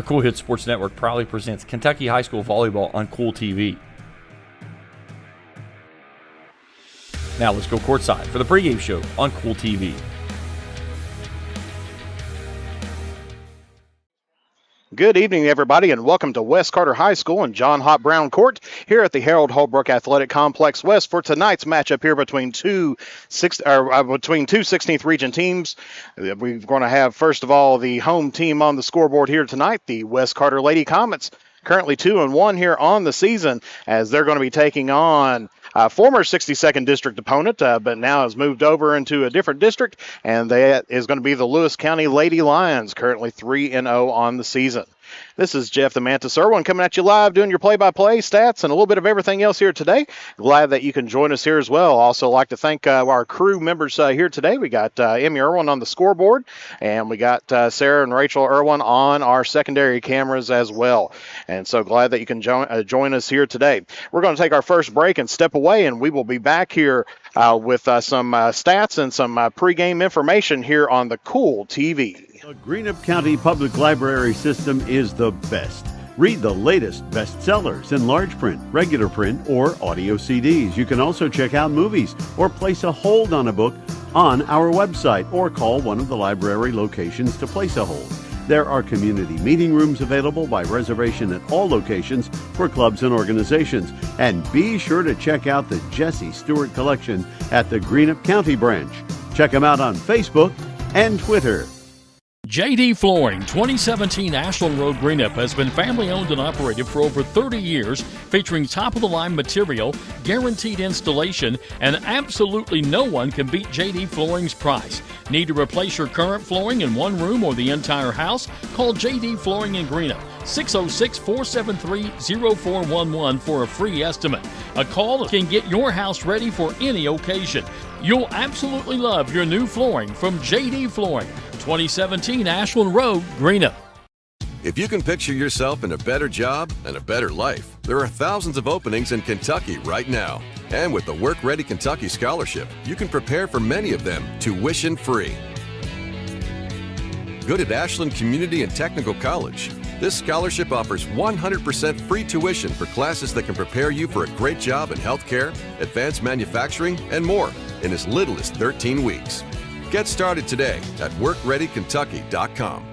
Kool Hit Sports Network proudly presents Kentucky High School Volleyball on Kool TV. Now let's go courtside for the pregame show on Kool TV. Good evening, everybody, and welcome to West Carter High School and John Hop Brown Court here at the Harold Holbrook Athletic Complex West for tonight's matchup here between two 16th region teams. We're going to have, first of all, the home team on the scoreboard here tonight, the West Carter Lady Comets, currently 2-1 here on the season, as they're going to be taking on former 62nd district opponent, but now has moved over into a different district, and that is going to be the Lewis County Lady Lions, currently 3-0 on the season. This is Jeff the Mantis Irwin coming at you live, doing your play-by-play stats and a little bit of everything else here today. Glad that you can join us here as well. Also like to thank our crew members here today. We got Emmy Irwin on the scoreboard, and we got Sarah and Rachel Irwin on our secondary cameras as well. And so glad that you can join us here today. We're going to take our first break and step away, and we will be back here with some stats and some pregame information here on the Kool TV. The Greenup County Public Library system is the best. Read the latest bestsellers in large print, regular print, or audio CDs. You can also check out movies or place a hold on a book on our website or call one of the library locations to place a hold. There are community meeting rooms available by reservation at all locations for clubs and organizations. And be sure to check out the Jesse Stewart collection at the Greenup County branch. Check them out on Facebook and Twitter. JD Flooring, 2017 Ashland Road, Greenup, has been family owned and operated for over 30 years, featuring top-of-the-line material, guaranteed installation, and absolutely no one can beat JD Flooring's price. Need to replace your current flooring in one room or the entire house? Call JD Flooring in Greenup, 606-473-0411 for a free estimate. A call can get your house ready for any occasion. You'll absolutely love your new flooring from JD Flooring, 2017 Ashland Road, Greenup. If you can picture yourself in a better job and a better life, there are thousands of openings in Kentucky right now. And with the Work Ready Kentucky Scholarship, you can prepare for many of them tuition-free. Good at Ashland Community and Technical College. This scholarship offers 100% free tuition for classes that can prepare you for a great job in healthcare, advanced manufacturing, and more in as little as 13 weeks. Get started today at WorkReadyKentucky.com.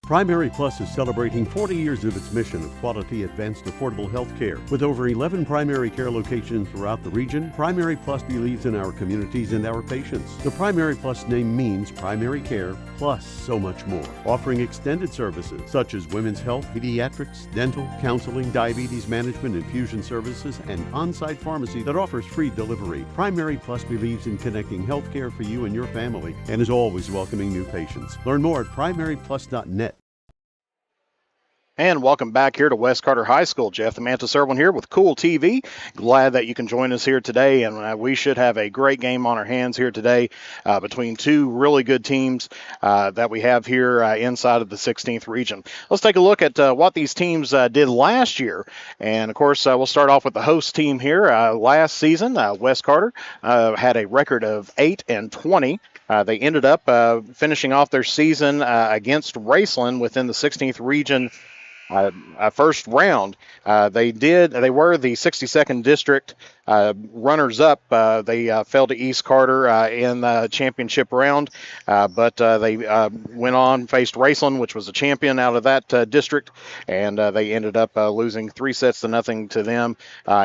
Primary Plus is celebrating 40 years of its mission of quality, advanced, affordable health care. With over 11 primary care locations throughout the region, Primary Plus believes in our communities and our patients. The Primary Plus name means primary care plus so much more. Offering extended services such as women's health, pediatrics, dental, counseling, diabetes management, infusion services, and on-site pharmacy that offers free delivery. Primary Plus believes in connecting health care for you and your family and is always welcoming new patients. Learn more at primaryplus.net. And welcome back here to West Carter High School. Jeff the Mantis Irwin here with Kool TV. Glad that you can join us here today, and we should have a great game on our hands here today between two really good teams that we have here inside of the 16th region. Let's take a look at what these teams did last year. And, of course, we'll start off with the host team here. Last season, West Carter had a record of 8-20. They ended up finishing off their season against Raceland within the 16th region first round. They were the 62nd district runners-up. They fell to East Carter in the championship round, but they went on, faced Raceland, which was a champion out of that district, and they ended up losing 3-0 to them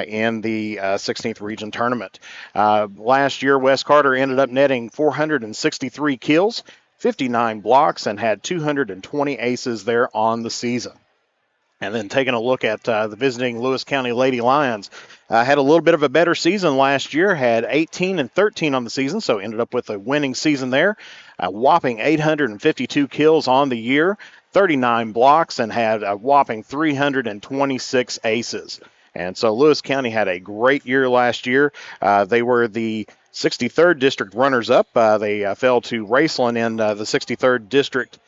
in the 16th region tournament. Last year, West Carter ended up netting 463 kills, 59 blocks, and had 220 aces there on the season. And then taking a look at the visiting Lewis County Lady Lions, had a little bit of a better season last year, had 18-13 on the season, so ended up with a winning season there. A whopping 852 kills on the year, 39 blocks, and had a whopping 326 aces. And so Lewis County had a great year last year. They were the 63rd district runners-up. They fell to Raceland in the 63rd district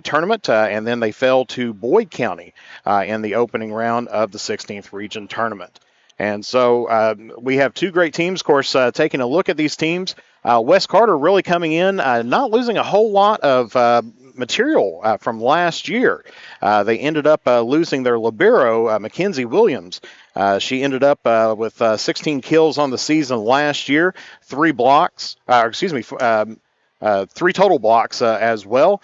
tournament, and then they fell to Boyd County in the opening round of the 16th region tournament. And so we have two great teams. Of course, taking a look at these teams, West Carter really coming in, not losing a whole lot of material from last year. They ended up losing their libero, Mackenzie Williams. She ended up with 16 kills on the season last year, 3 blocks, 3 total blocks as well,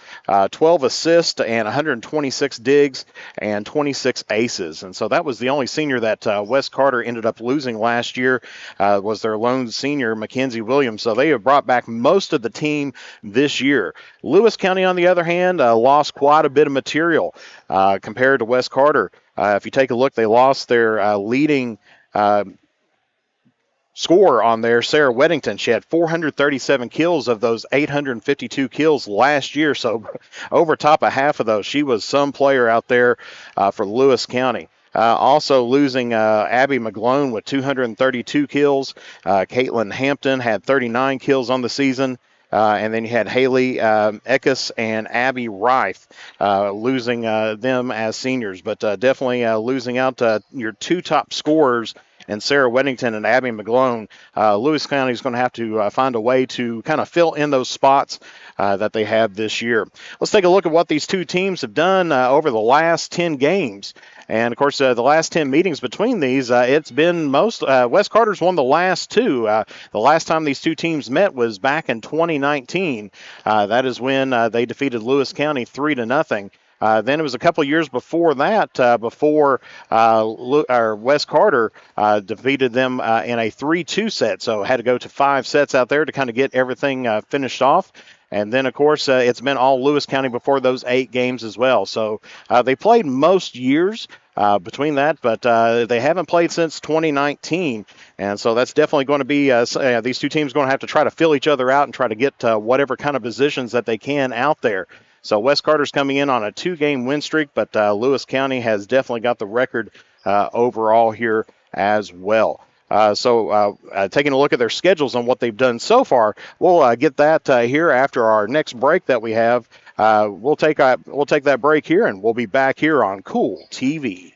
12 assists and 126 digs and 26 aces. And so that was the only senior that West Carter ended up losing last year, was their lone senior, Mackenzie Williams. So they have brought back most of the team this year. Lewis County, on the other hand, lost quite a bit of material compared to West Carter. If you take a look, they lost their leading scorer on there, Sarah Weddington. She had 437 kills of those 852 kills last year, so over top of half of those. She was some player out there for Lewis County. Also losing Abby McGlone with 232 kills. Caitlin Hampton had 39 kills on the season. And then you had Haley Eckes and Abby Reif losing them as seniors. But definitely losing out your 2 top scorers, and Sarah Weddington and Abby McGlone. Lewis County is going to have to find a way to kind of fill in those spots that they have this year. Let's take a look at what these 2 teams have done over the last 10 games. And, of course, the last 10 meetings between these, it's been West Carter's won the last 2. The last time these 2 teams met was back in 2019. That is when they defeated Lewis County 3-0. Then it was a couple years before that, before West Carter defeated them in a 3-2 set. So had to go to 5 sets out there to kind of get everything finished off. And then, of course, it's been all Lewis County before those 8 games as well. So they played most years between that, but they haven't played since 2019. And so that's definitely going to be these 2 teams going to have to try to fill each other out and try to get whatever kind of positions that they can out there. So West Carter's coming in on a 2-game win streak, but Lewis County has definitely got the record overall here as well. So taking a look at their schedules on what they've done so far, we'll get that here after our next break that we have. We'll take that break here, and we'll be back here on Kool TV.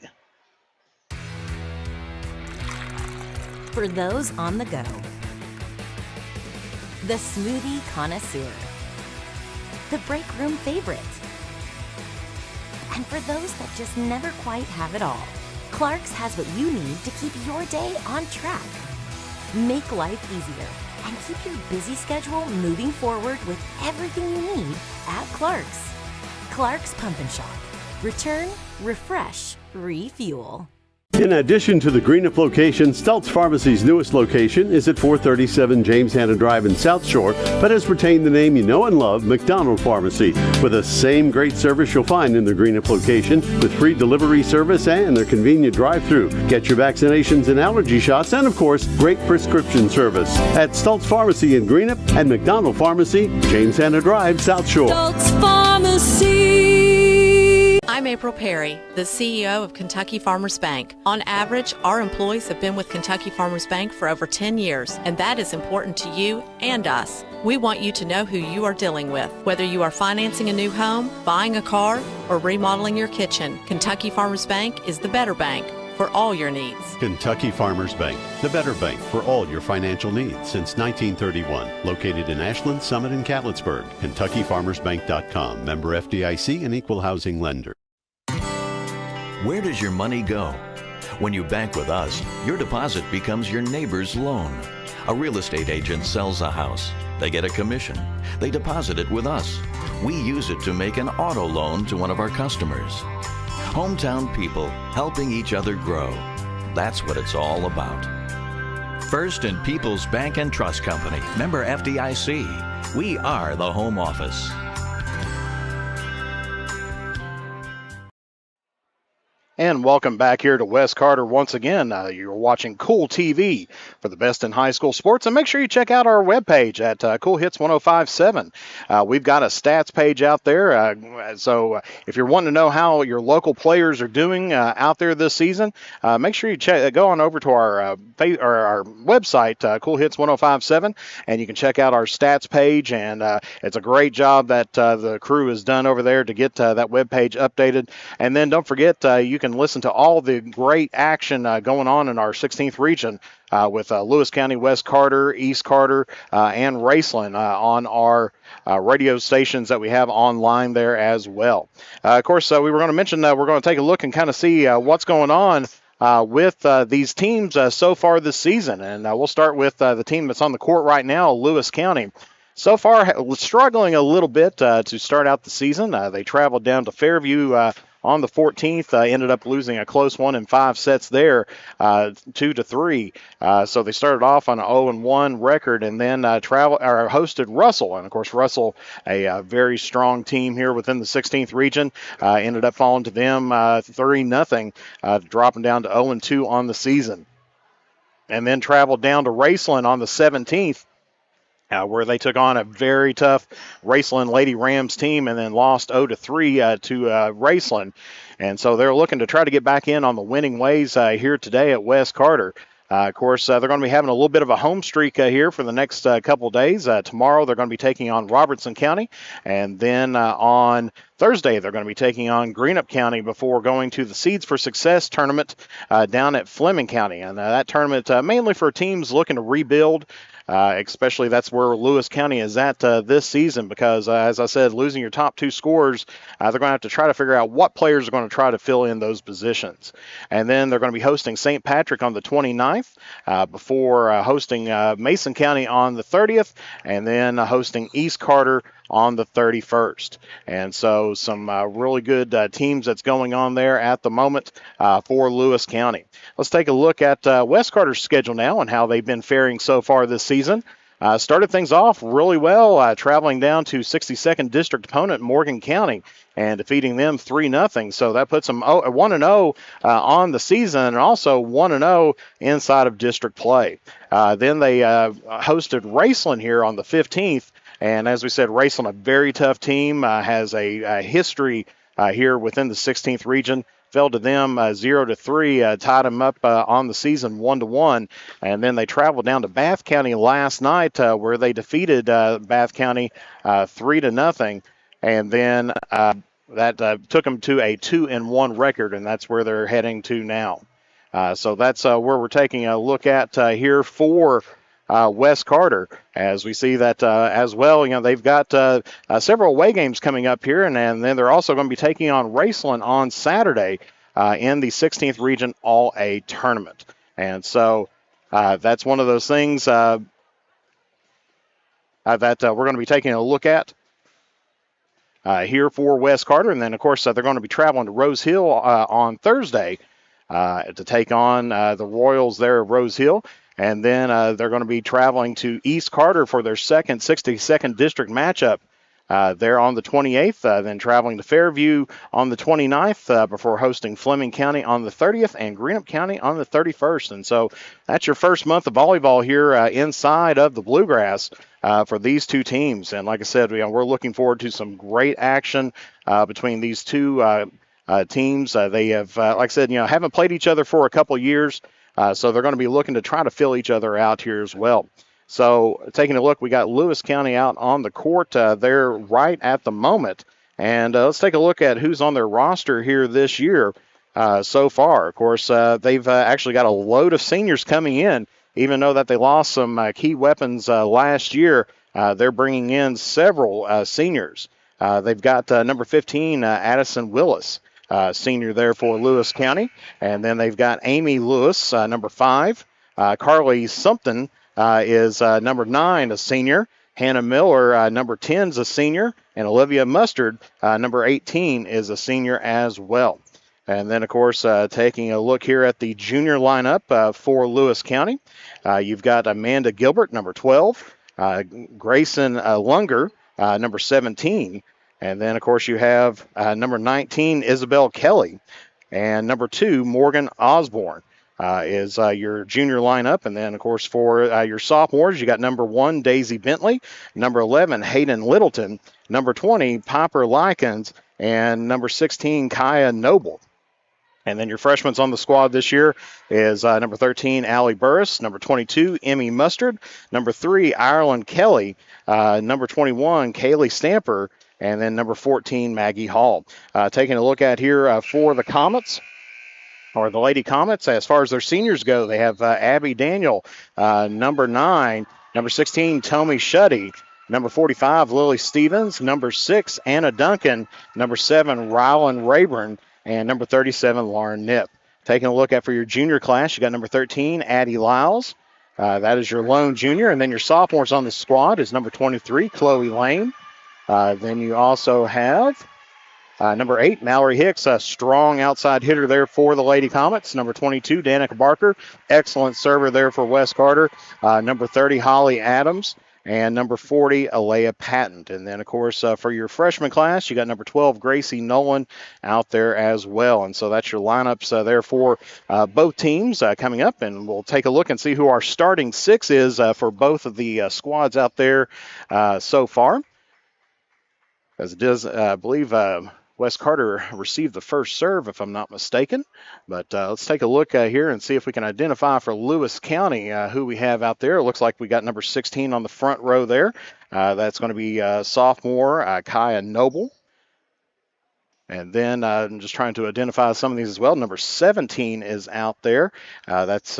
For those on the go, the smoothie connoisseur, the break room favorite, and for those that just never quite have it all, Clark's has what you need to keep your day on track. Make life easier and keep your busy schedule moving forward with everything you need at Clark's. Clark's Pump and Shop. Return, refresh, refuel. In addition to the Greenup location, Stultz Pharmacy's newest location is at 437 James Hanna Drive in South Shore, but has retained the name you know and love, McDonald Pharmacy, with the same great service you'll find in the Greenup location, with free delivery service and their convenient drive-thru. Get your vaccinations and allergy shots, and of course, great prescription service at Stultz Pharmacy in Greenup and McDonald Pharmacy, James Hanna Drive, South Shore. Stultz Pharmacy. I'm April Perry, the CEO of Kentucky Farmers Bank. On average, our employees have been with Kentucky Farmers Bank for over 10 years, and that is important to you and us. We want you to know who you are dealing with. Whether you are financing a new home, buying a car, or remodeling your kitchen, Kentucky Farmers Bank is the better bank for all your needs. Kentucky Farmers Bank, the better bank for all your financial needs since 1931. Located in Ashland, Summit, and Catlettsburg. KentuckyFarmersBank.com. Member FDIC and Equal Housing Lender. Where does your money go? When you bank with us, your deposit becomes your neighbor's loan. A real estate agent sells a house. They get a commission. They deposit it with us. We use it to make an auto loan to one of our customers. Hometown people helping each other grow. That's what it's all about. First and People's Bank and Trust Company. Member FDIC. We are the home office. And welcome back here to West Carter once again. You're watching Kool TV for the best in high school sports. And make sure you check out our webpage at Kool Hits 1057. We've got a stats page out there. So if you're wanting to know how your local players are doing out there this season, make sure you go on over to our website, Kool Hits 1057, and you can check out our stats page. And it's a great job that the crew has done over there to get that webpage updated. And then don't forget, you can can listen to all the great action going on in our 16th region with Lewis County, West Carter, East Carter, and Raceland on our radio stations that we have online there as well. Of course, we were going to mention we're going to take a look and kind of see what's going on with these teams so far this season. And we'll start with the team that's on the court right now, Lewis County. So far, struggling a little bit to start out the season. They traveled down to Fairview on the 14th, ended up losing a close one in 5 sets there, 2-3. So they started off on an 0-1 record, and then hosted Russell. And of course, Russell, a very strong team here within the 16th region, ended up falling to them 3-0, dropping down to 0-2 on the season. And then traveled down to Raceland on the 17th. Where they took on a very tough Raceland Lady Rams team and then lost 0-3 to Raceland. And so they're looking to try to get back in on the winning ways here today at West Carter. Of course, they're going to be having a little bit of a home streak here for the next couple of days. Tomorrow, they're going to be taking on Robertson County. And then on Thursday, they're going to be taking on Greenup County before going to the Seeds for Success tournament down at Fleming County. And that tournament mainly for teams looking to rebuild. Especially that's where Lewis County is at this season because, as I said, losing your top 2 scorers, they're going to have to try to figure out what players are going to try to fill in those positions. And then they're going to be hosting St. Patrick on the 29th before hosting Mason County on the 30th and then hosting East Carter on the 31st. And so some really good teams that's going on there at the moment for Lewis County. Let's take a look at West Carter's schedule now and how they've been faring so far this season. Started things off really well, traveling down to 62nd District opponent Morgan County and defeating them 3-0. So that puts them 1-0 on the season and also 1-0 inside of district play. Then they hosted Raceland here on the 15th. And as we said, Raceland, a very tough team, has a history here within the 16th region. Fell to them 0-3, tied them up on the season 1-1. And then they traveled down to Bath County last night where they defeated Bath County 3-0. And then that took them to a 2-1 record, and that's where they're heading to now. So that's where we're taking a look at here for West Carter, as we see that as well. You know, they've got several away games coming up here, and then they're also going to be taking on Raceland on Saturday in the 16th Region All-A Tournament. And so that's one of those things that we're going to be taking a look at here for West Carter. And then, of course, they're going to be traveling to Rose Hill on Thursday to take on the Royals there at Rose Hill. And then they're going to be traveling to East Carter for their second 62nd District matchup there on the 28th, then traveling to Fairview on the 29th before hosting Fleming County on the 30th and Greenup County on the 31st. And so that's your first month of volleyball here inside of the Bluegrass for these two teams. And like I said, we're looking forward to some great action between these two teams. They have, like I said, haven't played each other for a couple years. So they're going to be looking to try to fill each other out here as well. So taking a look, we got Lewis County out on the court there right at the moment. And let's take a look at who's on their roster here this year so far. Of course, they've actually got a load of seniors coming in, even though that they lost some key weapons last year. They're bringing in several seniors. They've got number 15, Addison Willis. Senior there for Lewis County. And then they've got Amy Lewis, number 5. Carly Sumpton is number 9, a senior. Hannah Miller, number 10, is a senior. And Olivia Mustard, number 18, is a senior as well. And then, of course, taking a look here at the junior lineup for Lewis County, you've got Amanda Gilbert, number 12. Grayson Lunger, number 17. And then, of course, you have number 19, Isabel Kelly. And number 2, Morgan Osborne is your junior lineup. And then, of course, for your sophomores, you got number 1, Daisy Bentley. Number 11, Hayden Littleton. Number 20, Piper Likens. And number 16, Kaya Noble. And then your freshmen on the squad this year is number 13, Allie Burris. Number 22, Emmy Mustard. Number 3, Ireland Kelly. Number 21, Kaylee Stamper. And then number 14, Maggie Hall. Taking a look at here for the Comets. or the Lady Comets. As far as their seniors go, they have Abby Daniel, number 9, number 16, Tommy Shuddy, number 45, Lily Stevens, number 6, Anna Duncan, number 7, Rylan Rayburn, and number 37, Lauren Nip. Taking a look at for your junior class, you got number 13, Addie Lyles. That is your lone junior. And then your sophomores on the squad is number 23, Chloe Lane. Then you also have number 8, Mallory Hicks, a strong outside hitter there for the Lady Comets. Number 22, Danica Barker, excellent server there for Wes Carter. Number 30, Holly Adams. And number 40, Alea Patton. And then, of course, for your freshman class, you got number 12, Gracie Nolan out there as well. And so that's your lineups there for both teams coming up. And we'll take a look and see who our starting 6 is for both of the squads out there so far. As it does, I believe Wes Carter received the first serve, if I'm not mistaken. But let's take a look here and see if we can identify for Lewis County who we have out there. It looks like we got number 16 on the front row there. That's going to be sophomore Kaya Noble. And then I'm just trying to identify some of these as well. Number 17 is out there. That's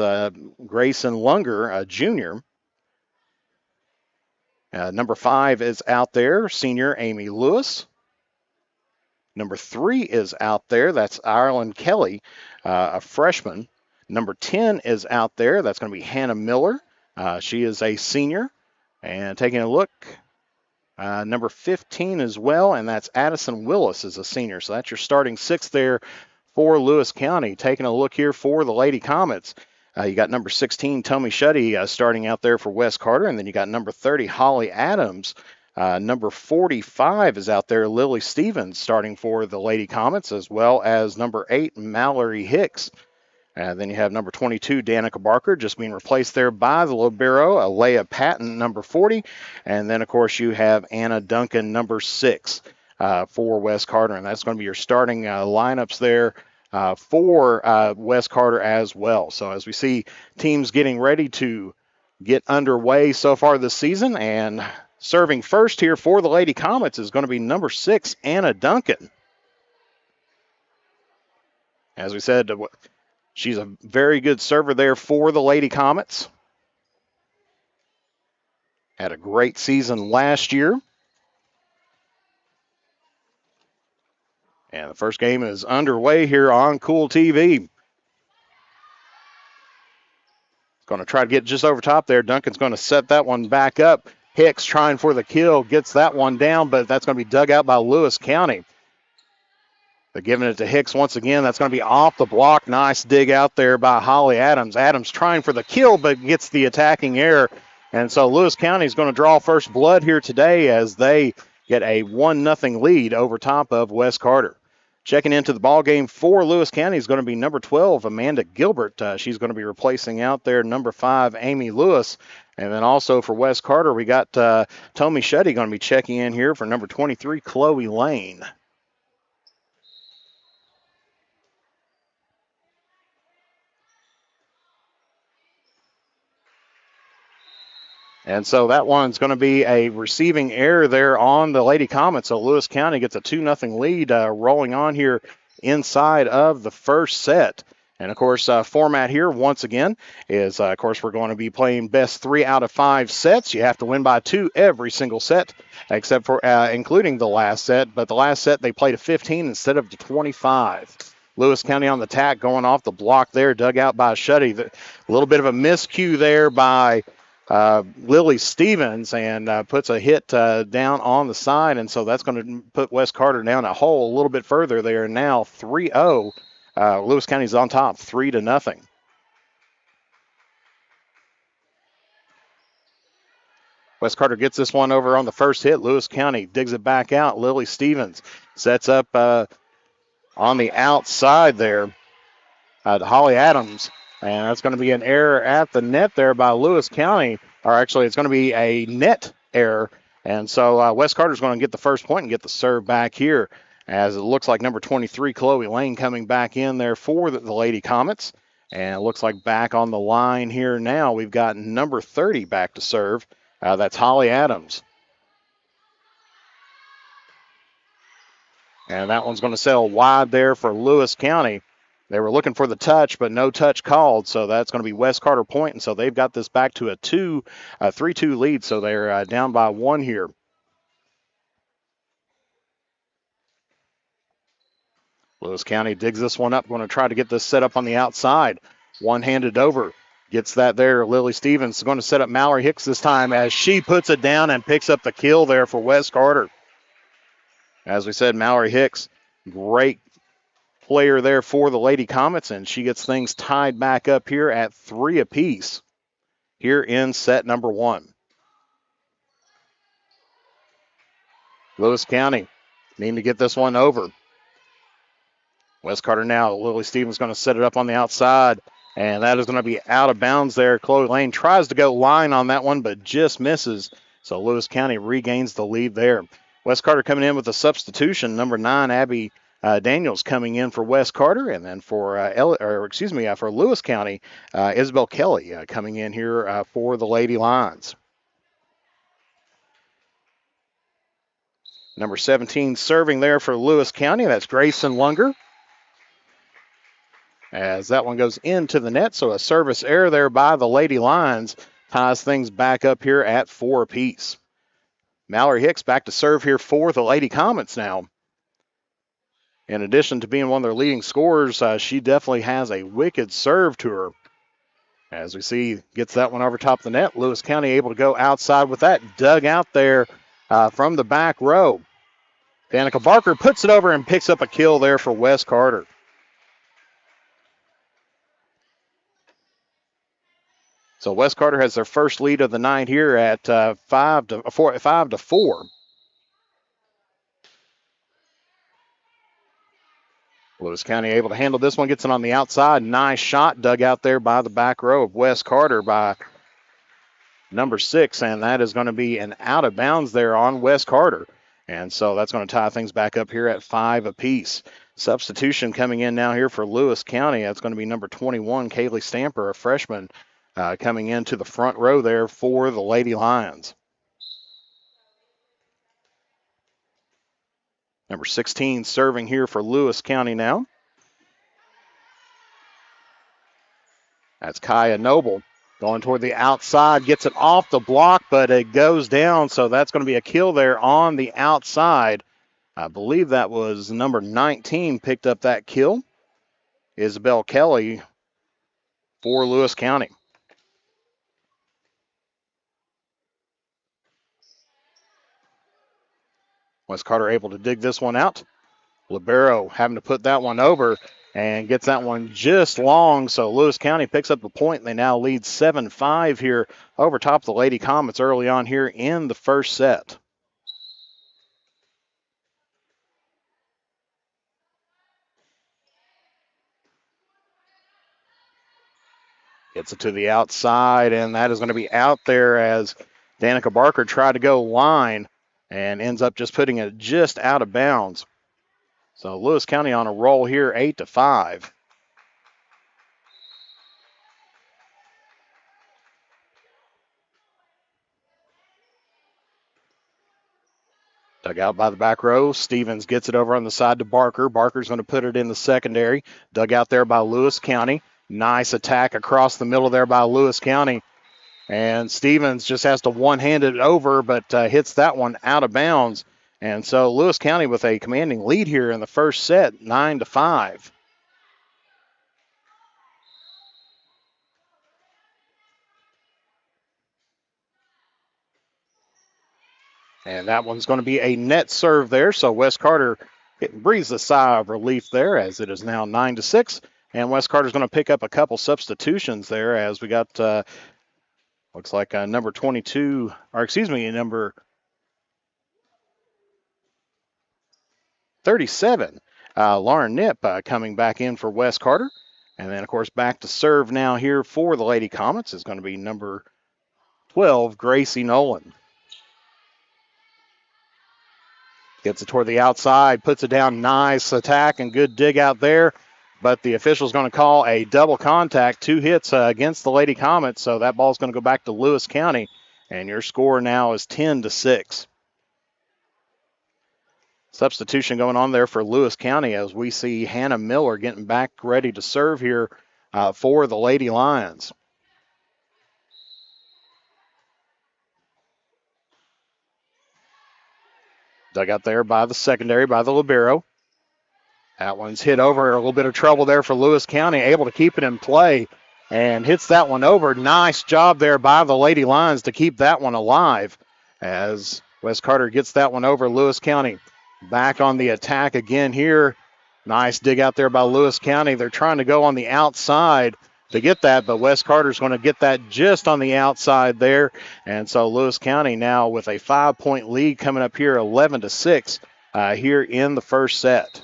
Grayson Lunger, junior. Number 5 is out there, senior Amy Lewis. Number 3 is out there. That's Ireland Kelly, a freshman. Number 10 is out there. That's going to be Hannah Miller. She is a senior. And taking a look, number 15 as well, and that's Addison Willis is a senior. So that's your starting 6 there for Lewis County. Taking a look here for the Lady Comets. You got number 16, Tommy Shuddy, starting out there for Wes Carter. And then you got number 30, Holly Adams. Number 45 is out there, Lily Stevens, starting for the Lady Comets, as well as number 8, Mallory Hicks. Then you have number 22, Danica Barker, just being replaced there by the libero, Alea Patton, number 40. And then, of course, you have Anna Duncan, number 6, for Wes Carter. And that's going to be your starting lineups there for Wes Carter as well. So as we see teams getting ready to get underway so far this season, and serving first here for the Lady Comets is going to be number 6, Anna Duncan. As we said, she's a very good server there for the Lady Comets. Had a great season last year. And the first game is underway here on Kool TV. Going to try to get just over top there. Duncan's going to set that one back up. Hicks trying for the kill, gets that one down, but that's going to be dug out by Lewis County. They're giving it to Hicks once again. That's going to be off the block. Nice dig out there by Holly Adams. Adams trying for the kill, but gets the attacking error. And so Lewis County is going to draw first blood here today as they get a 1-0 lead over top of Wes Carter. Checking into the ball game for Lewis County is going to be number 12, Amanda Gilbert. She's going to be replacing out there number 5, Amy Lewis. And then also for Wes Carter, we got Tommy Shuddy going to be checking in here for number 23, Chloe Lane. And so that one's going to be a receiving error there on the Lady Comets. So Lewis County gets a 2-0 lead rolling on here inside of the first set. And, of course, format here, once again, is, of course, we're going to be playing best 3 out of 5 sets. You have to win by 2 every single set, except for including the last set. But the last set, they played a 15 instead of the 25. Lewis County on the tack going off the block there, dug out by Shuddy. A little bit of a miscue there by Lily Stevens, and puts a hit down on the side. And so that's going to put Wes Carter down a hole a little bit further there. Now 3-0. Lewis County's on top, 3-0. Wes Carter gets this one over on the first hit. Lewis County digs it back out. Lily Stevens sets up on the outside there to Holly Adams. And that's going to be an error at the net there by Lewis County. Or actually, it's going to be a net error. And so Wes Carter's going to get the first point and get the serve back here, as it looks like number 23, Chloe Lane, coming back in there for the Lady Comets. And it looks like back on the line here now, we've got number 30 back to serve. That's Holly Adams. And that one's going to sail wide there for Lewis County. They were looking for the touch, but no touch called, so that's going to be West Carter point, and so they've got this back to a 3-2 lead, so they're down by 1 here. Lewis County digs this one up, going to try to get this set up on the outside. One-handed over. Gets that there. Lily Stevens is going to set up Mallory Hicks this time as she puts it down and picks up the kill there for West Carter. As we said, Mallory Hicks, great player there for the Lady Comets, and she gets things tied back up here at 3 apiece here in set number 1. Lewis County needing to get this one over. West Carter now. Lily Stevens going to set it up on the outside, and that is going to be out of bounds there. Chloe Lane tries to go line on that one, but just misses. So Lewis County regains the lead there. West Carter coming in with a substitution. Number 9, Abby Daniels coming in for West Carter, and then for for Lewis County, Isabel Kelly coming in here for the Lady Lions. Number 17 serving there for Lewis County. That's Grayson Lunger. As that one goes into the net, so a service error there by the Lady Lions ties things back up here at 4 apiece. Mallory Hicks back to serve here for the Lady Comets now. In addition to being one of their leading scorers, she definitely has a wicked serve to her. As we see, gets that one over top of the net. Lewis County able to go outside with that. Dug out there from the back row. Danica Barker puts it over and picks up a kill there for West Carter. So West Carter has their first lead of the night here at 5-4. Lewis County able to handle this one, gets it on the outside. Nice shot dug out there by the back row of West Carter by number 6, and that is going to be an out of bounds there on West Carter. And so that's going to tie things back up here at 5 apiece. Substitution coming in now here for Lewis County. That's going to be number 21, Kaylee Stamper, a freshman, coming into the front row there for the Lady Lions. Number 16 serving here for Lewis County now. That's Kaya Noble going toward the outside, gets it off the block, but it goes down, so that's going to be a kill there on the outside. I believe that was number 19 picked up that kill. Isabel Kelly for Lewis County. West Carter able to dig this one out. Libero having to put that one over and gets that one just long. So Lewis County picks up the point. They now lead 7-5 here over top of the Lady Comets early on here in the first set. Gets it to the outside, and that is going to be out there as Danica Barker tried to go line and ends up just putting it just out of bounds. So Lewis County on a roll here, 8-5. Dug out by the back row. Stevens gets it over on the side to Barker. Barker's going to put it in the secondary. Dug out there by Lewis County. Nice attack across the middle there by Lewis County. And Stevens just has to one-hand it over, but hits that one out of bounds. And so Lewis County with a commanding lead here in the first set, 9-5. And that one's going to be a net serve there. So West Carter breathes a sigh of relief there as it is now 9-6. And West Carter's going to pick up a couple substitutions there as we got, looks like number 22, or excuse me, number 37, Lauren Knipp coming back in for West Carter. And then, of course, back to serve now here for the Lady Comets is going to be number 12, Gracie Nolan. Gets it toward the outside, puts it down, nice attack and good dig out there. But the official's going to call a double contact, 2 hits against the Lady Comets. So that ball's going to go back to Lewis County. And your score now is 10-6. Substitution going on there for Lewis County as we see Hannah Miller getting back ready to serve here for the Lady Lions. Dug out there by the secondary, by the libero. That one's hit over. A little bit of trouble there for Lewis County, able to keep it in play and hits that one over. Nice job there by the Lady Lions to keep that one alive as Wes Carter gets that one over. Lewis County back on the attack again here. Nice dig out there by Lewis County. They're trying to go on the outside to get that, but Wes Carter's going to get that just on the outside there. And so Lewis County now with a 5-point lead coming up here, 11-6 here in the first set.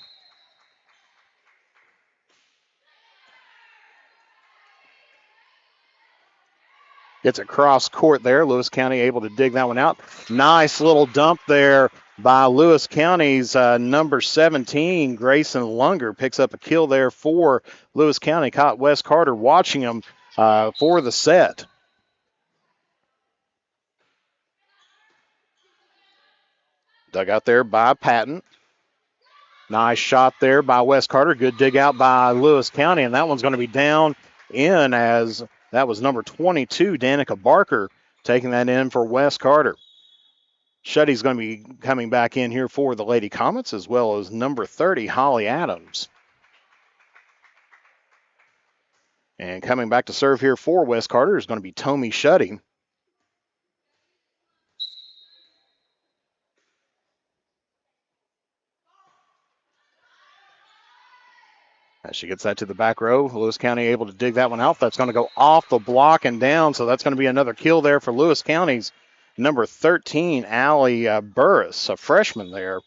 Gets across court there. Lewis County able to dig that one out. Nice little dump there by Lewis County's number 17, Grayson Lunger. Picks up a kill there for Lewis County. Caught Wes Carter watching him for the set. Dug out there by Patton. Nice shot there by Wes Carter. Good dig out by Lewis County, and that one's going to be down in as that was number 22, Danica Barker, taking that in for Wes Carter. Shuddy's going to be coming back in here for the Lady Comets, as well as number 30, Holly Adams. And coming back to serve here for Wes Carter is going to be Tommy Shuddy. As she gets that to the back row, Lewis County able to dig that one out. That's going to go off the block and down, so that's going to be another kill there for Lewis County's number 13, Allie Burris, a freshman there.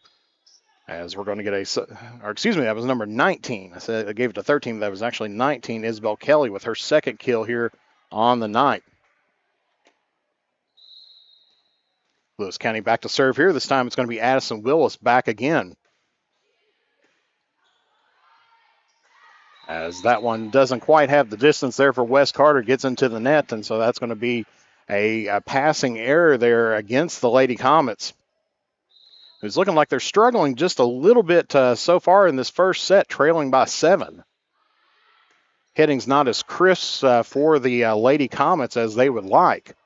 As we're going to get that was number 19. I gave it to 13, that was actually 19, Isabel Kelly with her second kill here on the night. Lewis County back to serve here. This time it's going to be Addison Willis back again. As that one doesn't quite have the distance there for Wes Carter, gets into the net, and so that's going to be a passing error there against the Lady Comets. It's looking like they're struggling just a little bit so far in this first set, trailing by 7. Hitting's not as crisp for the Lady Comets as they would like.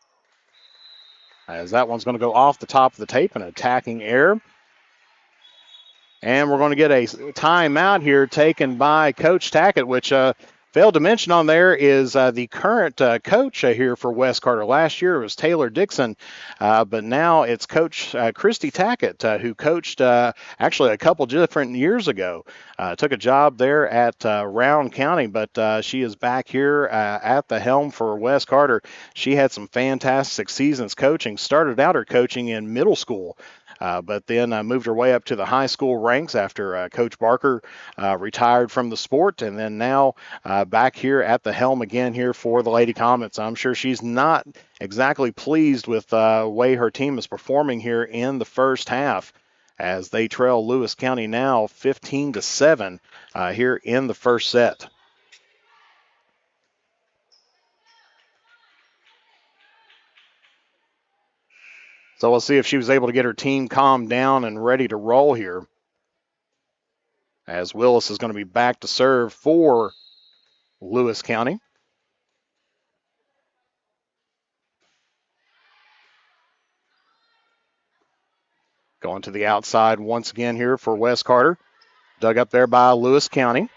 As that one's going to go off the top of the tape, an attacking error. And we're going to get a timeout here taken by Coach Tackett, which failed to mention on there is the current coach here for Wes Carter. Last year it was Taylor Dixon, but now it's Coach Christy Tackett, who coached actually a couple different years ago. Took a job there at Round County, but she is back here at the helm for Wes Carter. She had some fantastic seasons coaching, started out her coaching in middle school. But then moved her way up to the high school ranks after Coach Barker retired from the sport, and then now back here at the helm again here for the Lady Comets. I'm sure she's not exactly pleased with the way her team is performing here in the first half, as they trail Lewis County now 15-7 here in the first set. So we'll see if she was able to get her team calmed down and ready to roll here. As Willis is going to be back to serve for Lewis County. Going to the outside once again here for Wes Carter. Dug up there by Lewis County.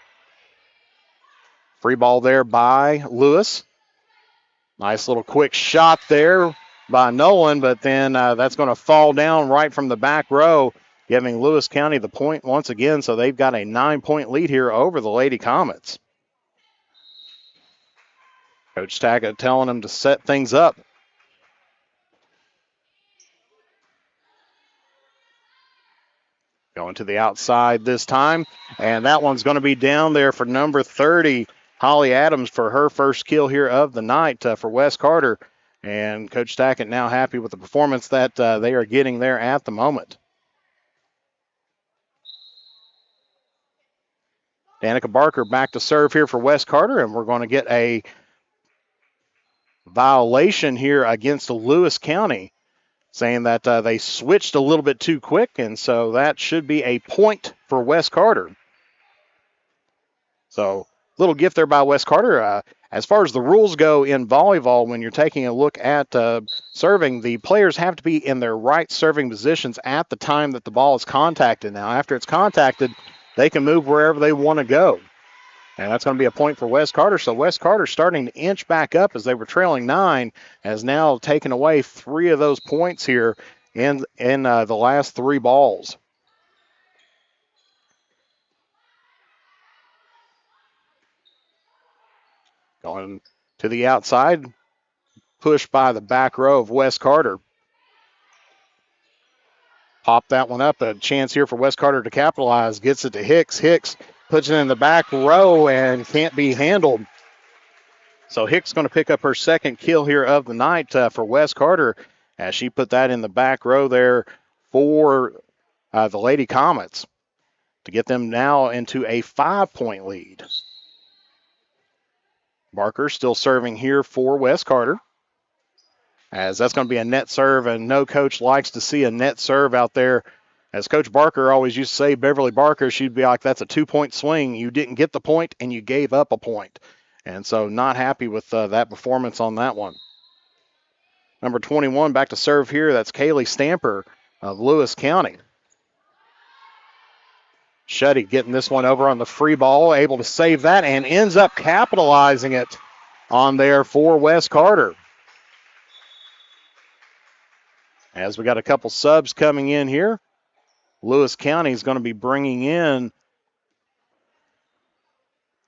Free ball there by Lewis. Nice little quick shot there by Nolan, but then that's going to fall down right from the back row, giving Lewis County the point once again, so they've got a 9-point lead here over the Lady Comets. Coach Tackett telling them to set things up. Going to the outside this time, and that one's going to be down there for number 30, Holly Adams, for her first kill here of the night for Wes Carter. And Coach Tackett now happy with the performance that they are getting there at the moment. Danica Barker back to serve here for Wes Carter, and we're going to get a violation here against Lewis County. saying that they switched a little bit too quick, and so that should be a point for West Carter. So, little gift there by West Carter. As far as the rules go in volleyball, when you're taking a look at serving, the players have to be in their right serving positions at the time that the ball is contacted. Now, after it's contacted, they can move wherever they want to go. And that's going to be a point for West Carter. So West Carter starting to inch back up as they were trailing 9, has now taken away 3 of those points here in the last 3 balls. Going to the outside, pushed by the back row of West Carter. Pop that one up. A chance here for West Carter to capitalize. Gets it to Hicks. Hicks puts it in the back row and can't be handled. So Hicks going to pick up her second kill here of the night for West Carter as she put that in the back row there for the Lady Comets to get them now into a 5-point lead. Barker still serving here for West Carter, as that's going to be a net serve, and no coach likes to see a net serve out there. As Coach Barker always used to say, Beverly Barker, she'd be like, that's a 2-point swing. You didn't get the point, and you gave up a point. And so not happy with that performance on that one. Number 21 back to serve here. That's Kaylee Stamper of Lewis County. Shuddy getting this one over on the free ball, able to save that, and ends up capitalizing it on there for West Carter. As we got a couple subs coming in here, Lewis County is going to be bringing in,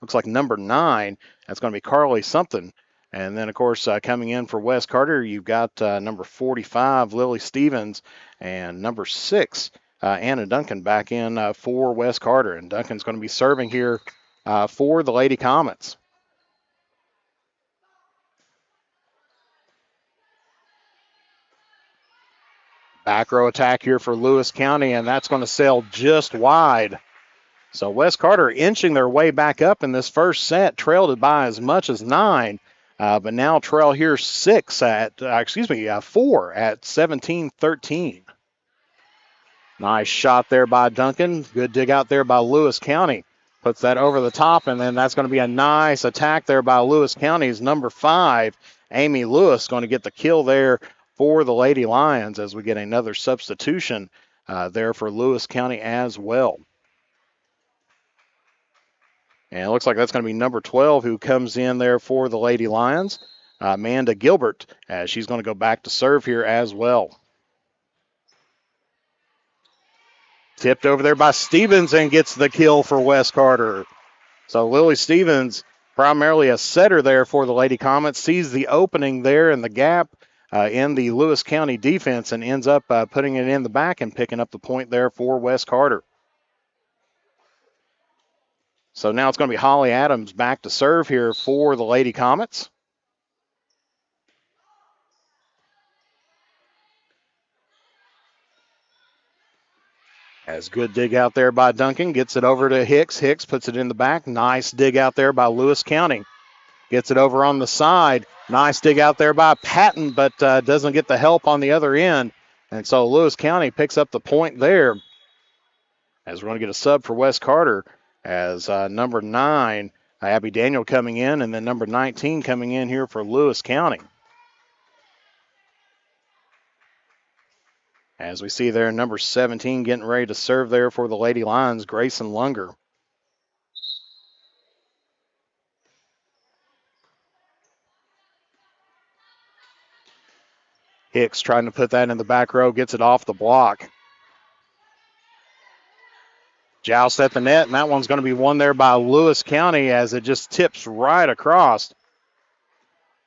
looks like number 9. That's going to be Carly something. And then, of course, coming in for West Carter, you've got number 45, Lily Stevens, and number 6, Anna Duncan back in for West Carter. And Duncan's going to be serving here for the Lady Comets. Back row attack here for Lewis County, and that's going to sail just wide. So West Carter inching their way back up in this first set, trailed it by as much as 9, but now trail here 4 at 17-13. Nice shot there by Duncan. Good dig out there by Lewis County. Puts that over the top, and then that's going to be a nice attack there by Lewis County's number 5, Amy Lewis, going to get the kill there for the Lady Lions as we get another substitution there for Lewis County as well. And it looks like that's going to be number 12 who comes in there for the Lady Lions, Amanda Gilbert, as she's going to go back to serve here as well. Tipped over there by Stevens and gets the kill for West Carter. So Lily Stevens, primarily a setter there for the Lady Comets, sees the opening there in the gap in the Lewis County defense and ends up putting it in the back and picking up the point there for West Carter. So now it's going to be Holly Adams back to serve here for the Lady Comets. As good dig out there by Duncan. Gets it over to Hicks. Hicks puts it in the back. Nice dig out there by Lewis County. Gets it over on the side. Nice dig out there by Patton, but doesn't get the help on the other end. And so Lewis County picks up the point there. As we're going to get a sub for West Carter as number 9, Abby Daniel coming in, and then number 19 coming in here for Lewis County. As we see there, number 17 getting ready to serve there for the Lady Lions, Grayson Lunger. Hicks trying to put that in the back row, gets it off the block. Joust at the net, and that one's going to be won there by Lewis County as it just tips right across.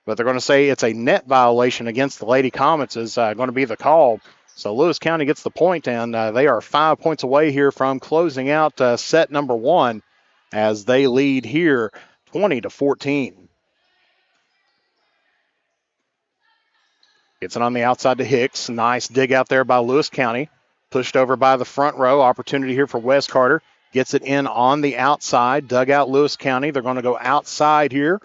But they're going to say it's a net violation against the Lady Comets is going to be the call. So Lewis County gets the point, and they are 5 points away here from closing out set number 1 as they lead here 20-14. Gets it on the outside to Hicks. Nice dig out there by Lewis County. Pushed over by the front row. Opportunity here for West Carter. Gets it in on the outside. Dug out Lewis County. They're going to go outside here.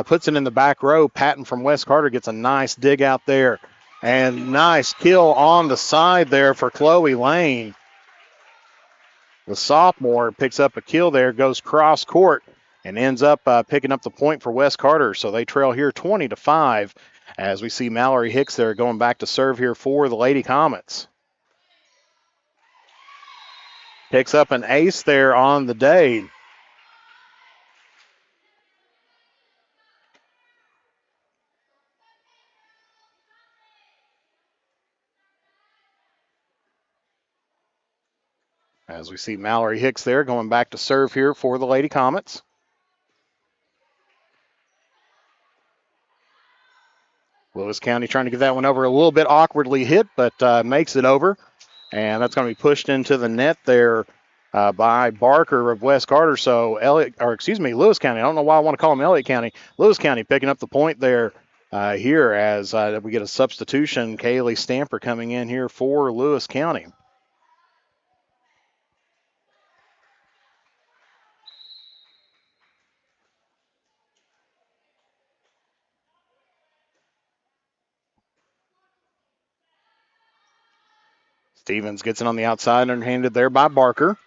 Puts it in the back row. Patton from West Carter gets a nice dig out there And nice kill on the side there for Chloe Lane. The sophomore picks up a kill there, goes cross court, and ends up picking up the point for West Carter. So they trail here 20-5 as we see Mallory Hicks there going back to serve here for the Lady Comets. Picks up an ace there on the day. As we see Mallory Hicks there going back to serve here for the Lady Comets. Lewis County trying to get that one over, a little bit awkwardly hit, but makes it over. And that's going to be pushed into the net there by Barker of West Carter. So Lewis County. I don't know why I want to call him Elliott County. Lewis County picking up the point there here as we get a substitution. Kaylee Stamper coming in here for Lewis County. Stevens gets it on the outside, underhanded there by Barker.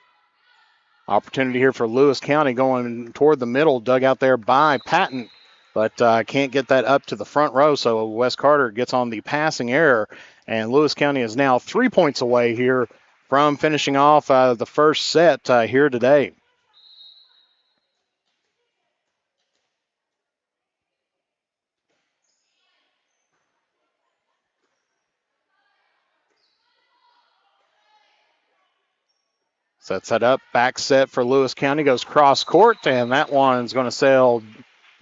Opportunity here for Lewis County going toward the middle, dug out there by Patton, but can't get that up to the front row, so West Carter gets on the passing error, and Lewis County is now 3 points away here from finishing off the first set here today. Sets that up, back set for Lewis County, goes cross court, and that one's going to sail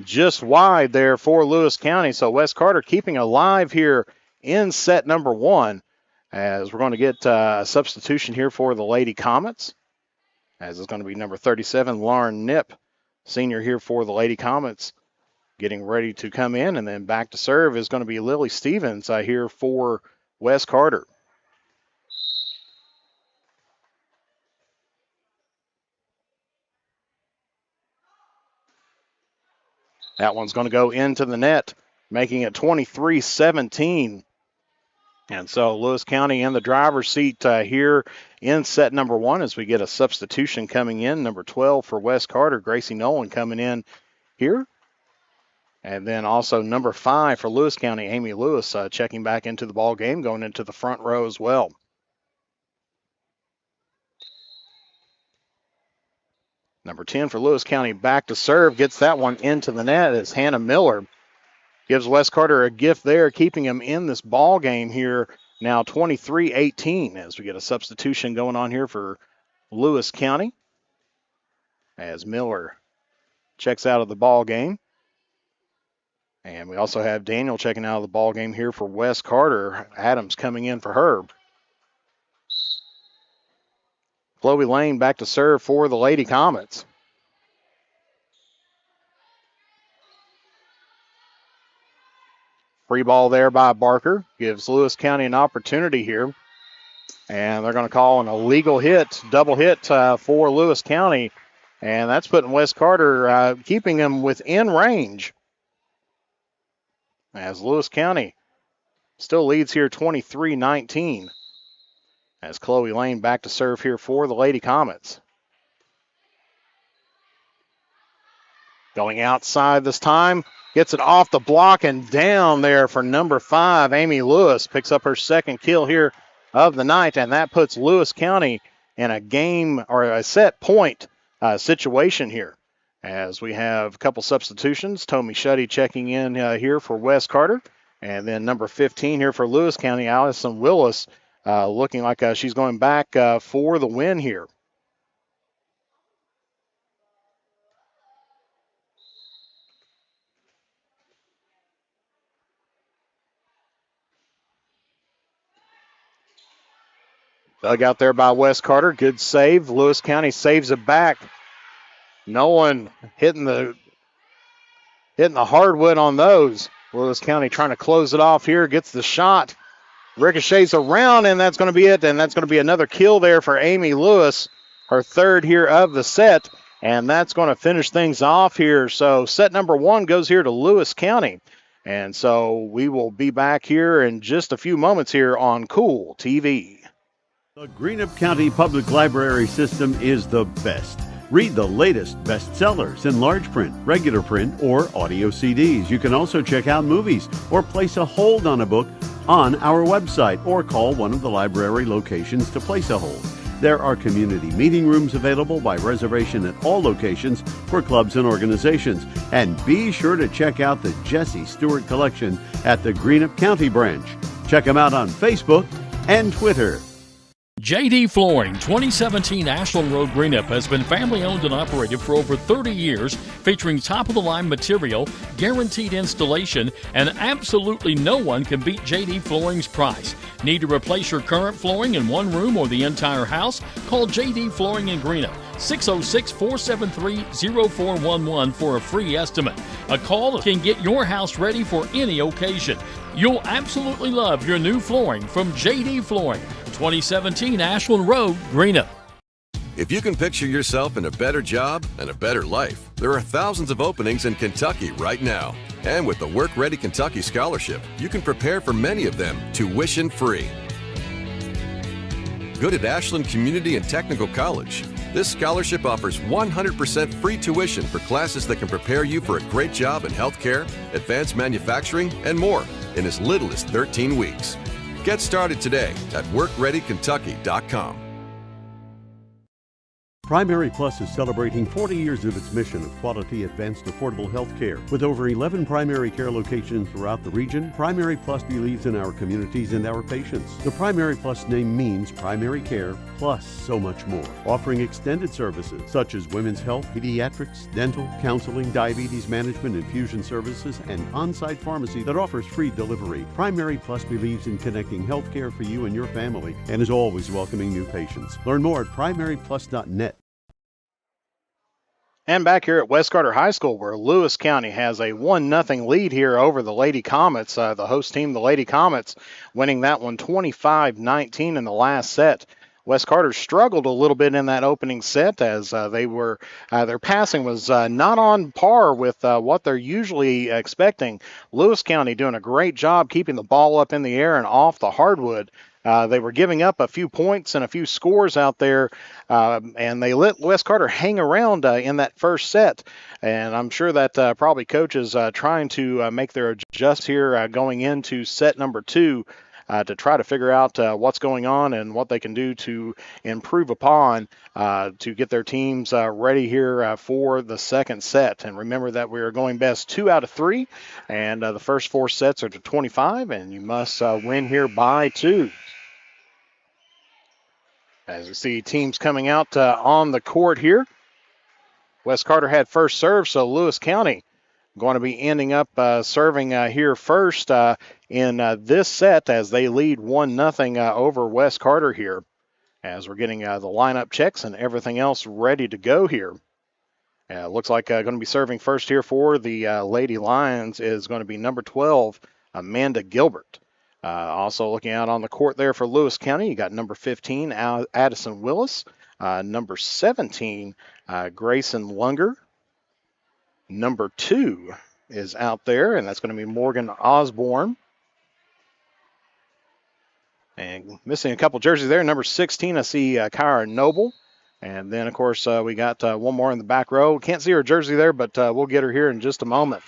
just wide there for Lewis County. So West Carter keeping alive here in set number one, as we're going to get a substitution here for the Lady Comets, as it's going to be number 37, Lauren Knipp, senior here for the Lady Comets, getting ready to come in, and then back to serve is going to be Lily Stevens here for West Carter. That one's going to go into the net, making it 23-17. And so Lewis County in the driver's seat here in set number one as we get a substitution coming in. Number 12 for West Carter, Gracie Nolan coming in here. And then also number 5 for Lewis County, Amy Lewis checking back into the ball game, going into the front row as well. Number 10 for Lewis County back to serve, gets that one into the net as Hannah Miller gives West Carter a gift there, keeping him in this ball game here now 23-18 as we get a substitution going on here for Lewis County as Miller checks out of the ball game. And we also have Daniel checking out of the ball game here for West Carter. Adams coming in for her. Chloe Lane back to serve for the Lady Comets. Free ball there by Barker. Gives Lewis County an opportunity here. And they're going to call an illegal hit, double hit for Lewis County. And that's putting West Carter, keeping them within range. As Lewis County still leads here 23-19. As Chloe Lane back to serve here for the Lady Comets. Going outside this time. Gets it off the block and down there for number 5, Amy Lewis. Picks up her second kill here of the night, and that puts Lewis County in a game or a set point situation here. As we have a couple substitutions. Tommy Shuddy checking in here for West Carter. And then number 15 here for Lewis County, Allison Willis, looking like she's going back for the win here. Dug out there by West Carter. Good save. Lewis County saves it back. No one hitting the hardwood on those. Lewis County trying to close it off here. Gets the shot. Ricochets around, and that's going to be it. And that's going to be another kill there for Amy Lewis. Her third here of the set. And that's going to finish things off here. So set number 1 goes here to Lewis County. And so we will be back here in just a few moments here on Kool TV. The Greenup County Public Library system is the best. Read the latest bestsellers in large print, regular print, or audio CDs. You can also check out movies or place a hold on a book on our website or call one of the library locations to place a hold. There are community meeting rooms available by reservation at all locations for clubs and organizations. And be sure to check out the Jesse Stewart collection at the Greenup County branch. Check them out on Facebook and Twitter. JD Flooring, 2017 Ashland Road Greenup has been family owned and operated for over 30 years, featuring top-of-the-line material, guaranteed installation, and absolutely no one can beat JD Flooring's price. Need to replace your current flooring in one room or the entire house? Call JD Flooring in Greenup, 606-473-0411 for a free estimate. A call can get your house ready for any occasion. You'll absolutely love your new flooring from JD Flooring, 2017 Ashland Road, Greenup. If you can picture yourself in a better job and a better life, there are thousands of openings in Kentucky right now. And with the Work Ready Kentucky Scholarship, you can prepare for many of them tuition free. Good at Ashland Community and Technical College. This scholarship offers 100% free tuition for classes that can prepare you for a great job in healthcare, advanced manufacturing, and more in as little as 13 weeks. Get started today at WorkReadyKentucky.com. Primary Plus is celebrating 40 years of its mission of quality, advanced, affordable health care. With over 11 primary care locations throughout the region, Primary Plus believes in our communities and our patients. The Primary Plus name means primary care plus so much more, offering extended services such as women's health, pediatrics, dental, counseling, diabetes management, infusion services, and on-site pharmacy that offers free delivery. Primary Plus believes in connecting health care for you and your family and is always welcoming new patients. Learn more at primaryplus.net. And back here at West Carter High School, where Lewis County has a 1-0 lead here over the Lady Comets. The host team, the Lady Comets, winning that one 25-19 in the last set. West Carter struggled a little bit in that opening set as their passing was not on par with what they're usually expecting. Lewis County doing a great job keeping the ball up in the air and off the hardwood. They were giving up a few points and a few scores out there, and they let West Carter hang around in that first set. And I'm sure that probably Coach is trying to make their adjustments here going into set number 2 to try to figure out what's going on and what they can do to improve upon to get their teams ready here for the second set. And remember that we are going best 2 out of 3, and the first 4 sets are to 25, and you must win here by 2. As we see teams coming out on the court here. West Carter had first serve, so Lewis County going to be ending up serving here first in this set as they lead 1-0 over West Carter here. As we're getting the lineup checks and everything else ready to go here. Looks like going to be serving first here for the Lady Lions is going to be number 12, Amanda Gilbert. Also looking out on the court there for Lewis County, you got number 15, Addison Willis. Number 17, Grayson Lunger. Number 2 is out there, and that's going to be Morgan Osborne. And missing a couple jerseys there, number 16, I see Kyra Noble. And then, of course, we got one more in the back row. Can't see her jersey there, but we'll get her here in just a moment.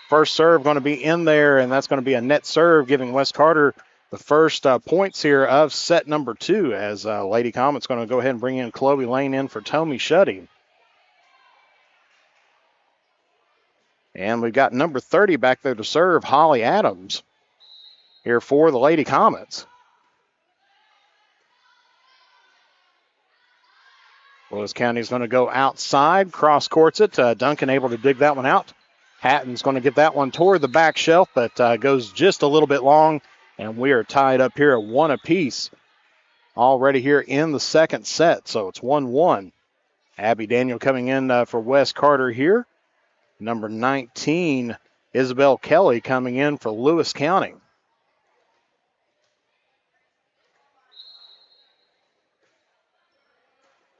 First serve going to be in there, and that's going to be a net serve, giving West Carter the first points here of set number 2 as Lady Comets going to go ahead and bring in Chloe Lane in for Tommy Shuddy. And we've got number 30 back there to serve, Holly Adams, here for the Lady Comets. Lewis County is going to go outside, cross courts it. Duncan able to dig that one out. Hatton's going to get that one toward the back shelf, but goes just a little bit long, and we are tied up here at 1 apiece already here in the second set, so it's 1-1. Abby Daniel coming in for West Carter here. Number 19, Isabel Kelly coming in for Lewis County.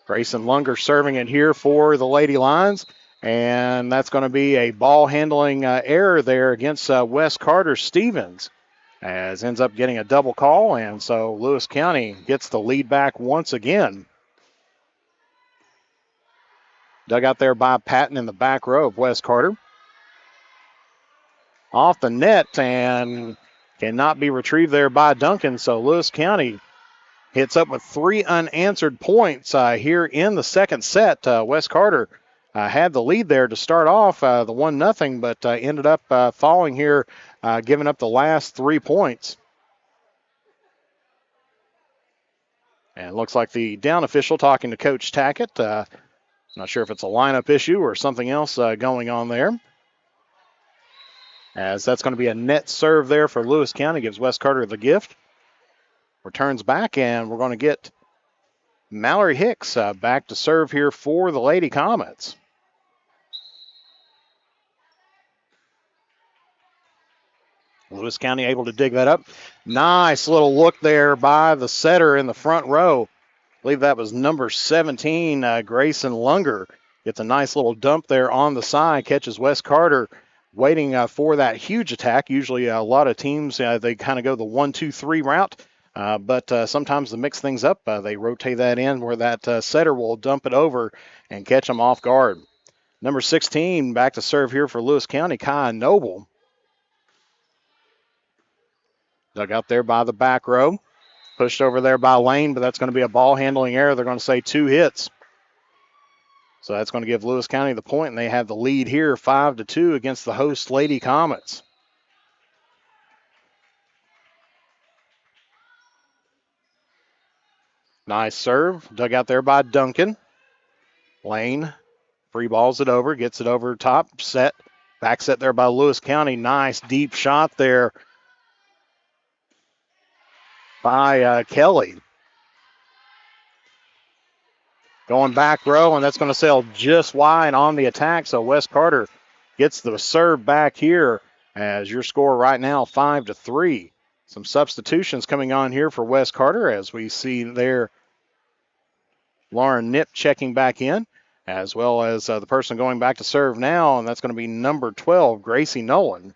Grayson Lunger serving it here for the Lady Lions. And that's going to be a ball handling error there against Wes Carter Stevens, as ends up getting a double call. And so Lewis County gets the lead back once again. Dug out there by Patton in the back row of Wes Carter. Off the net and cannot be retrieved there by Duncan. So Lewis County hits up with 3 unanswered points here in the second set. Wes Carter had the lead there to start off the 1-0, but ended up falling here, giving up the last 3 points. And it looks like the down official talking to Coach Tackett. Not sure if it's a lineup issue or something else going on there. As that's going to be a net serve there for Lewis County, gives Wes Carter the gift. Returns back, and we're going to get Mallory Hicks back to serve here for the Lady Comets. Lewis County able to dig that up. Nice little look there by the setter in the front row. I believe that was number 17, Grayson Lunger. Gets a nice little dump there on the side, catches Wes Carter waiting for that huge attack. Usually a lot of teams, they kind of go the 1-2-3 route, but sometimes to mix things up, they rotate that in where that setter will dump it over and catch them off guard. Number 16 back to serve here for Lewis County, Kai Noble. Dug out there by the back row. Pushed over there by Lane, but that's going to be a ball handling error. They're going to say 2 hits. So that's going to give Lewis County the point, and they have the lead here 5-2 against the host Lady Comets. Nice serve. Dug out there by Duncan. Lane free balls it over, gets it over top, set. Back set there by Lewis County. Nice deep shot there by Kelly. Going back row, and that's going to sail just wide on the attack. So Wes Carter gets the serve back here as your score right now 5-3. Some substitutions coming on here for Wes Carter as we see there Lauren Nip checking back in, as well as the person going back to serve now, and that's going to be number 12, Gracie Nolan.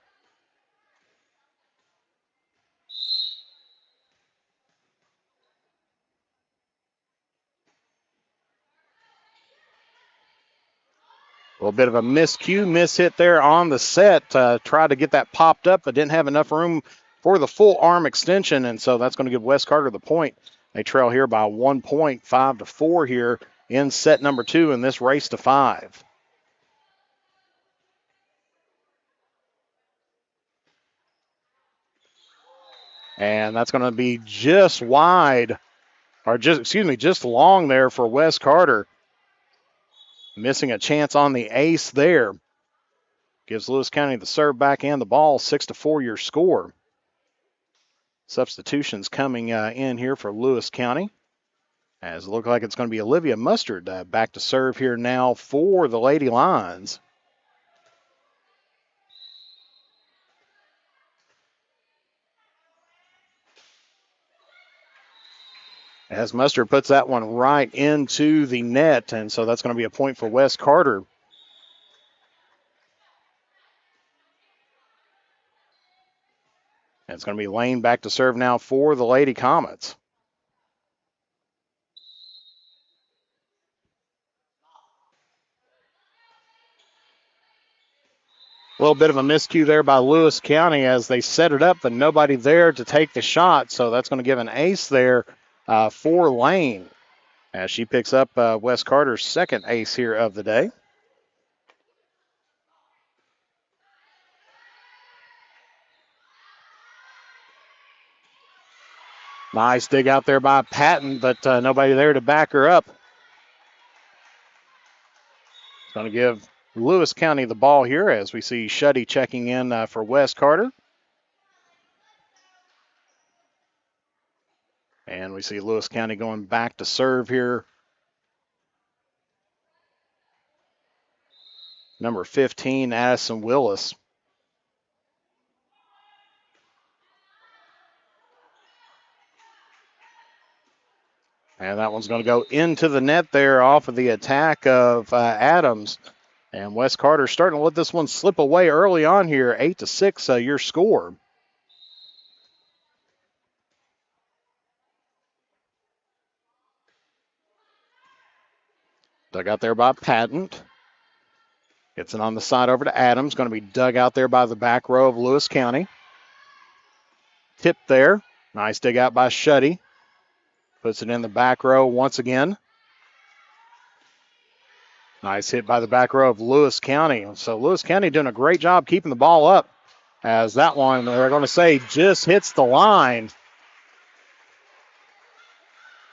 A little bit of a miscue, miss-hit there on the set. Tried to get that popped up, but didn't have enough room for the full arm extension, and so that's going to give Wes Carter the point. They trail here by 1 point, 5-4 here in set number 2 in this race to 5. And that's going to be just wide, or just long there for Wes Carter. Missing a chance on the ace there. Gives Lewis County the serve back and the ball. 6-4 your score. Substitutions coming in here for Lewis County. As it looks like it's going to be Olivia Mustard back to serve here now for the Lady Lions. As Mustard puts that one right into the net, and so that's going to be a point for Wes Carter. And it's going to be Lane back to serve now for the Lady Comets. A little bit of a miscue there by Lewis County as they set it up, but nobody there to take the shot, so that's going to give an ace there for Lane as she picks up Wes Carter's second ace here of the day. Nice dig out there by Patton, but nobody there to back her up. It's going to give Lewis County the ball here as we see Shuddy checking in for Wes Carter. And we see Lewis County going back to serve here. Number 15, Addison Willis. And that one's going to go into the net there off of the attack of Adams. And West Carter starting to let this one slip away early on here. 8-6, your score. Dug out there by Patent. Gets it on the side over to Adams. Going to be dug out there by the back row of Lewis County. Tip there. Nice dig out by Shuddy. Puts it in the back row once again. Nice hit by the back row of Lewis County. So Lewis County doing a great job keeping the ball up, as that one, they're going to say, just hits the line.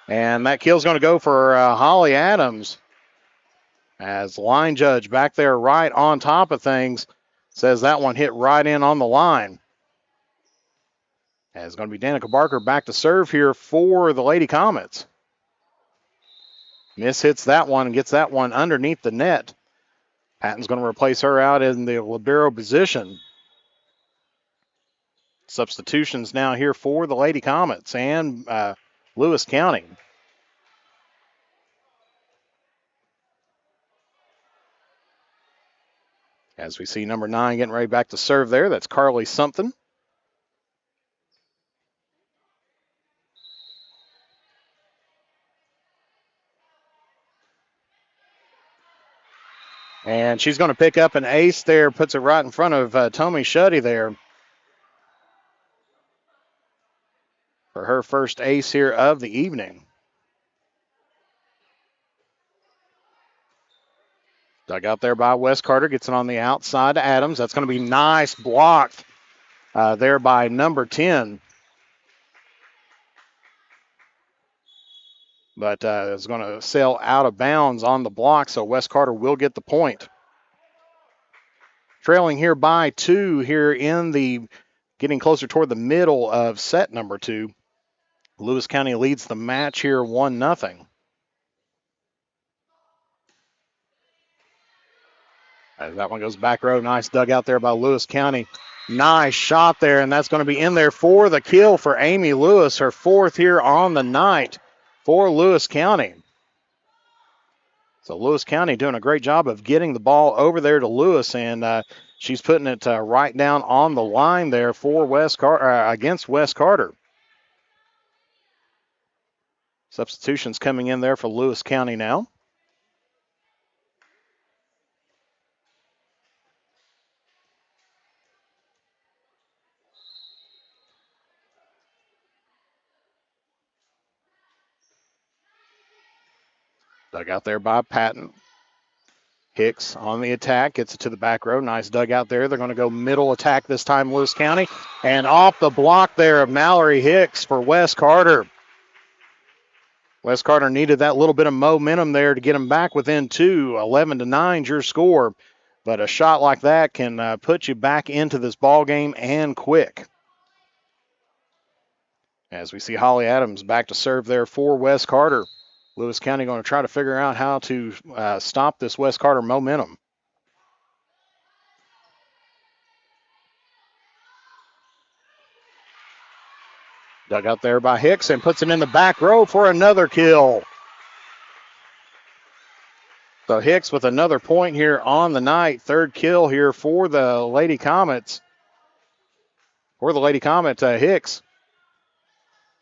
And that kill's going to go for Holly Adams, as line judge back there right on top of things says that one hit right in on the line. And it's going to be Danica Barker back to serve here for the Lady Comets. Miss hits that one and gets that one underneath the net. Patton's going to replace her out in the libero position. Substitutions now here for the Lady Comets and Lewis County. As we see number 9 getting ready back to serve there, that's Carly Something. And she's going to pick up an ace there, puts it right in front of Tommy Shuddy there for her first ace here of the evening. Dug out there by Wes Carter, gets it on the outside to Adams. That's going to be nice blocked there by number 10. But it's going to sail out of bounds on the block, so Wes Carter will get the point. Trailing here by 2 here in the, getting closer toward the middle of set number 2. Lewis County leads the match here 1-0. As that one goes back row, nice dug out there by Lewis County. Nice shot there, and that's going to be in there for the kill for Amy Lewis, her 4th here on the night for Lewis County. So Lewis County doing a great job of getting the ball over there to Lewis, and she's putting it right down on the line there for against Wes Carter. Substitutions coming in there for Lewis County now. Dug out there by Patton. Hicks on the attack, gets it to the back row. Nice dug out there. They're going to go middle attack this time, Lewis County. And off the block there of Mallory Hicks for Wes Carter. Wes Carter needed that little bit of momentum there to get him back within 2. 11-9 your score. But a shot like that can put you back into this ball game and quick. As we see Holly Adams back to serve there for Wes Carter. Lewis County going to try to figure out how to stop this Wes Carter momentum. Dug out there by Hicks and puts it in the back row for another kill. So Hicks with another point here on the night. 3rd kill here for the Lady Comets. For the Lady Comet, Hicks.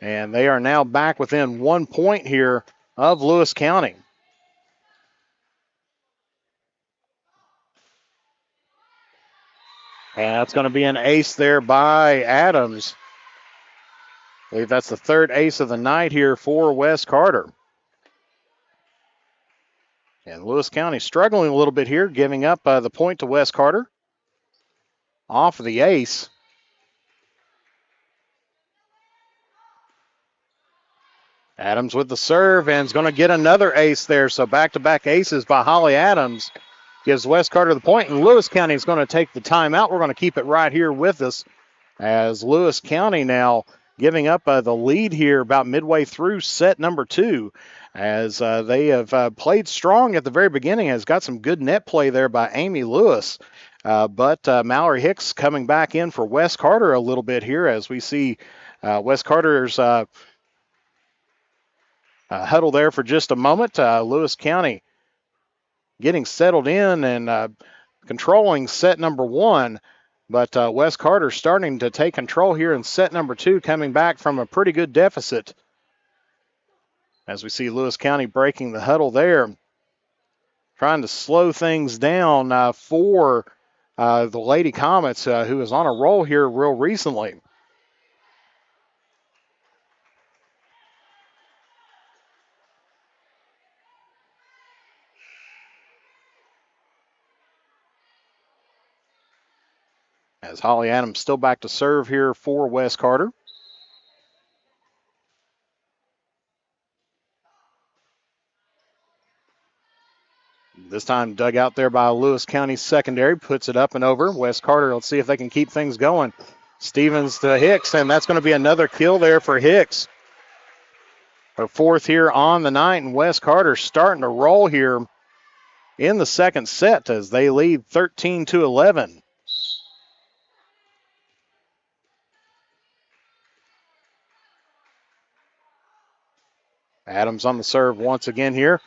And they are now back within 1 point here of Lewis County. And that's going to be an ace there by Adams. I believe that's the 3rd ace of the night here for Wes Carter. And Lewis County struggling a little bit here, giving up the point to Wes Carter. Off of the ace. Adams with the serve and is going to get another ace there. So back-to-back aces by Holly Adams gives Wes Carter the point, and Lewis County is going to take the timeout. We're going to keep it right here with us as Lewis County now giving up the lead here about midway through set number 2, as they have played strong at the very beginning, has got some good net play there by Amy Lewis. But Mallory Hicks coming back in for Wes Carter a little bit here, as we see Wes Carter's huddle there for just a moment. Lewis County getting settled in and controlling set number one. But West Carter starting to take control here in set number two, coming back from a pretty good deficit. As we see Lewis County breaking the huddle there, trying to slow things down for the Lady Comets, who is on a roll here real recently. As Holly Adams still back to serve here for West Carter. This time dug out there by Lewis County secondary, puts it up and over. West Carter, let's see if they can keep things going. Stevens to Hicks, and that's going to be another kill there for Hicks. A fourth here on the night, and West Carter starting to roll here in the second set as they lead 13-11. Adams on the serve once again here.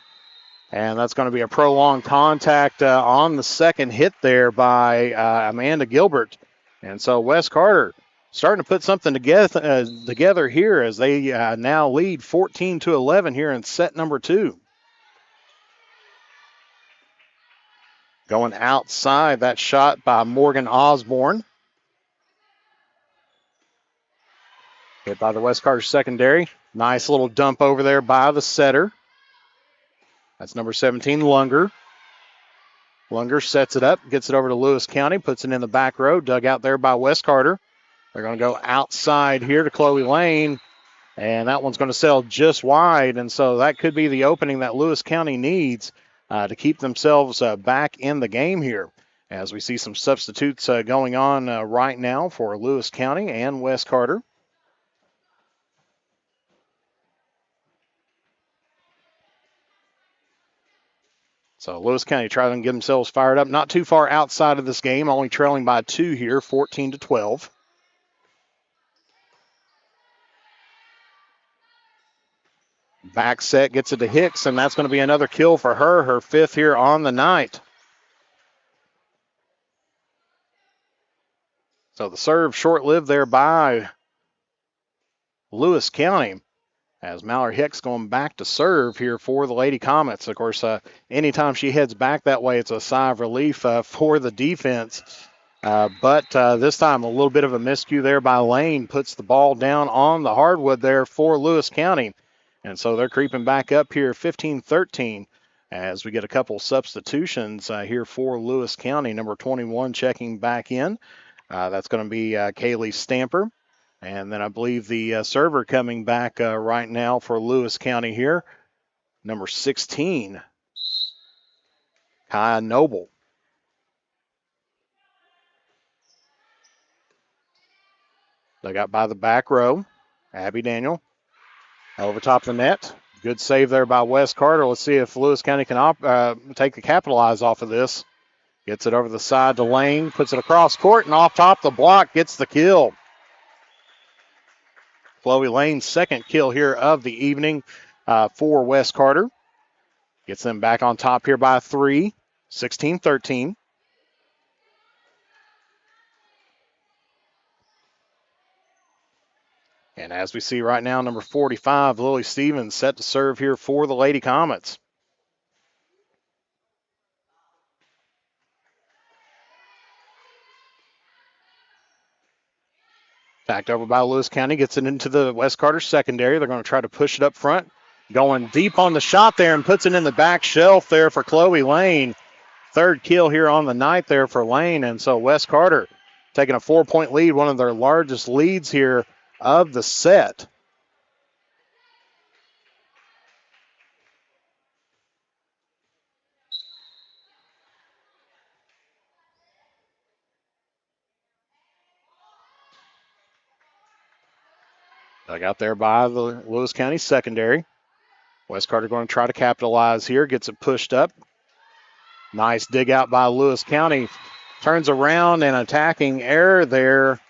And that's going to be a prolonged contact on the second hit there by Amanda Gilbert. And so West Carter starting to put something together here as they now lead 14-11 here in set number two. Going outside, that shot by Morgan Osborne. Hit by the West Carter secondary. Nice little dump over there by the setter. That's number 17, Lunger. Lunger sets it up, gets it over to Lewis County, puts it in the back row, dug out there by West Carter. They're going to go outside here to Chloe Lane, and that one's going to sail just wide, and so that could be the opening that Lewis County needs to keep themselves back in the game here. As we see some substitutes going on right now for Lewis County and West Carter. So Lewis County trying to get themselves fired up. Not too far outside of this game, only trailing by 2 here, 14-12. Back set gets it to Hicks, and that's going to be another kill for her, her fifth here on the night. So the serve short-lived there by Lewis County. As Mallory Hicks going back to serve here for the Lady Comets. Of course, anytime she heads back that way, it's a sigh of relief for the defense. But this time, a little bit of a miscue there by Lane. Puts the ball down on the hardwood there for Lewis County. And so they're creeping back up here 15-13 as we get a couple substitutions here for Lewis County. Number 21 checking back in. That's going to be Kaylee Stamper. And then I believe the server coming back right now for Lewis County here, number 16, Kaya Noble. They got by the back row, Abby Daniel over top of the net. Good save there by West Carter. Let's see if Lewis County can capitalize off of this. Gets it over the side to Lane, puts it across court, and off top the block, gets the kill. Chloe Lane's second kill here of the evening for West Carter. Gets them back on top here by 3, 16-13. And as we see right now, number 45, Lily Stevens, set to serve here for the Lady Comets. Backed over by Lewis County, gets it into the West Carter secondary. They're going to try to push it up front. Going deep on the shot there and puts it in the back shelf there for Chloe Lane. Third kill here on the night there for Lane. And so West Carter taking a 4-point lead, one of their largest leads here of the set. Dug out there by the Lewis County secondary. West Carter going to try to capitalize here. Gets it pushed up. Nice dig out by Lewis County. Turns around and attacking error there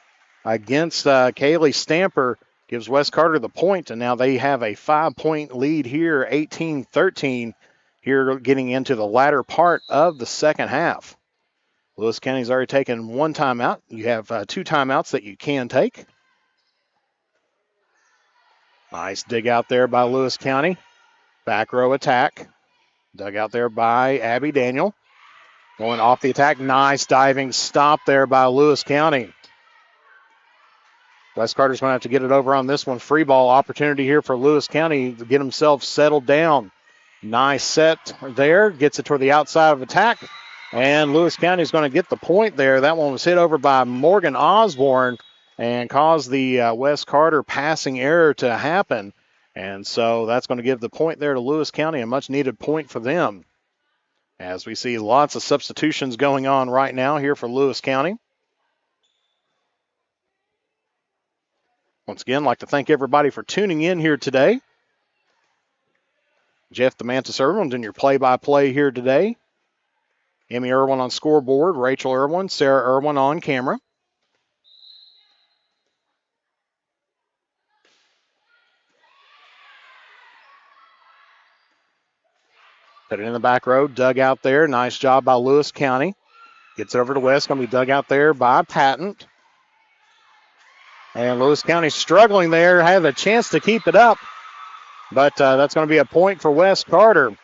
against Kaylee Stamper. Gives West Carter the point, and now they have a 5-point lead here, 18-13. here getting into the latter part of the second half. Lewis County's already taken one timeout. You have 2 timeouts that you can take. Nice dig out there by Lewis County. Back row attack. Dug out there by Abby Daniel. Going off the attack. Nice diving stop there by Lewis County. Wes Carter's going to have to get it over on this one. Free ball opportunity here for Lewis County to get himself settled down. Nice set there. Gets it toward the outside of attack. And Lewis County is going to get the point there. That one was hit over by Morgan Osborne and caused the Wes Carter passing error to happen. And so that's going to give the point there to Lewis County, a much-needed point for them. As we see lots of substitutions going on right now here for Lewis County. Once again, I'd like to thank everybody for tuning in here today. Jeff the Mantis Irwin doing your play-by-play here today. Emmy Irwin on scoreboard, Rachel Irwin, Sarah Irwin on camera. Put it in the back row, dug out there. Nice job by Lewis County. Gets it over to West, going to be dug out there by Patent. And Lewis County struggling there, had a chance to keep it up. But that's going to be a point for Wes Carter.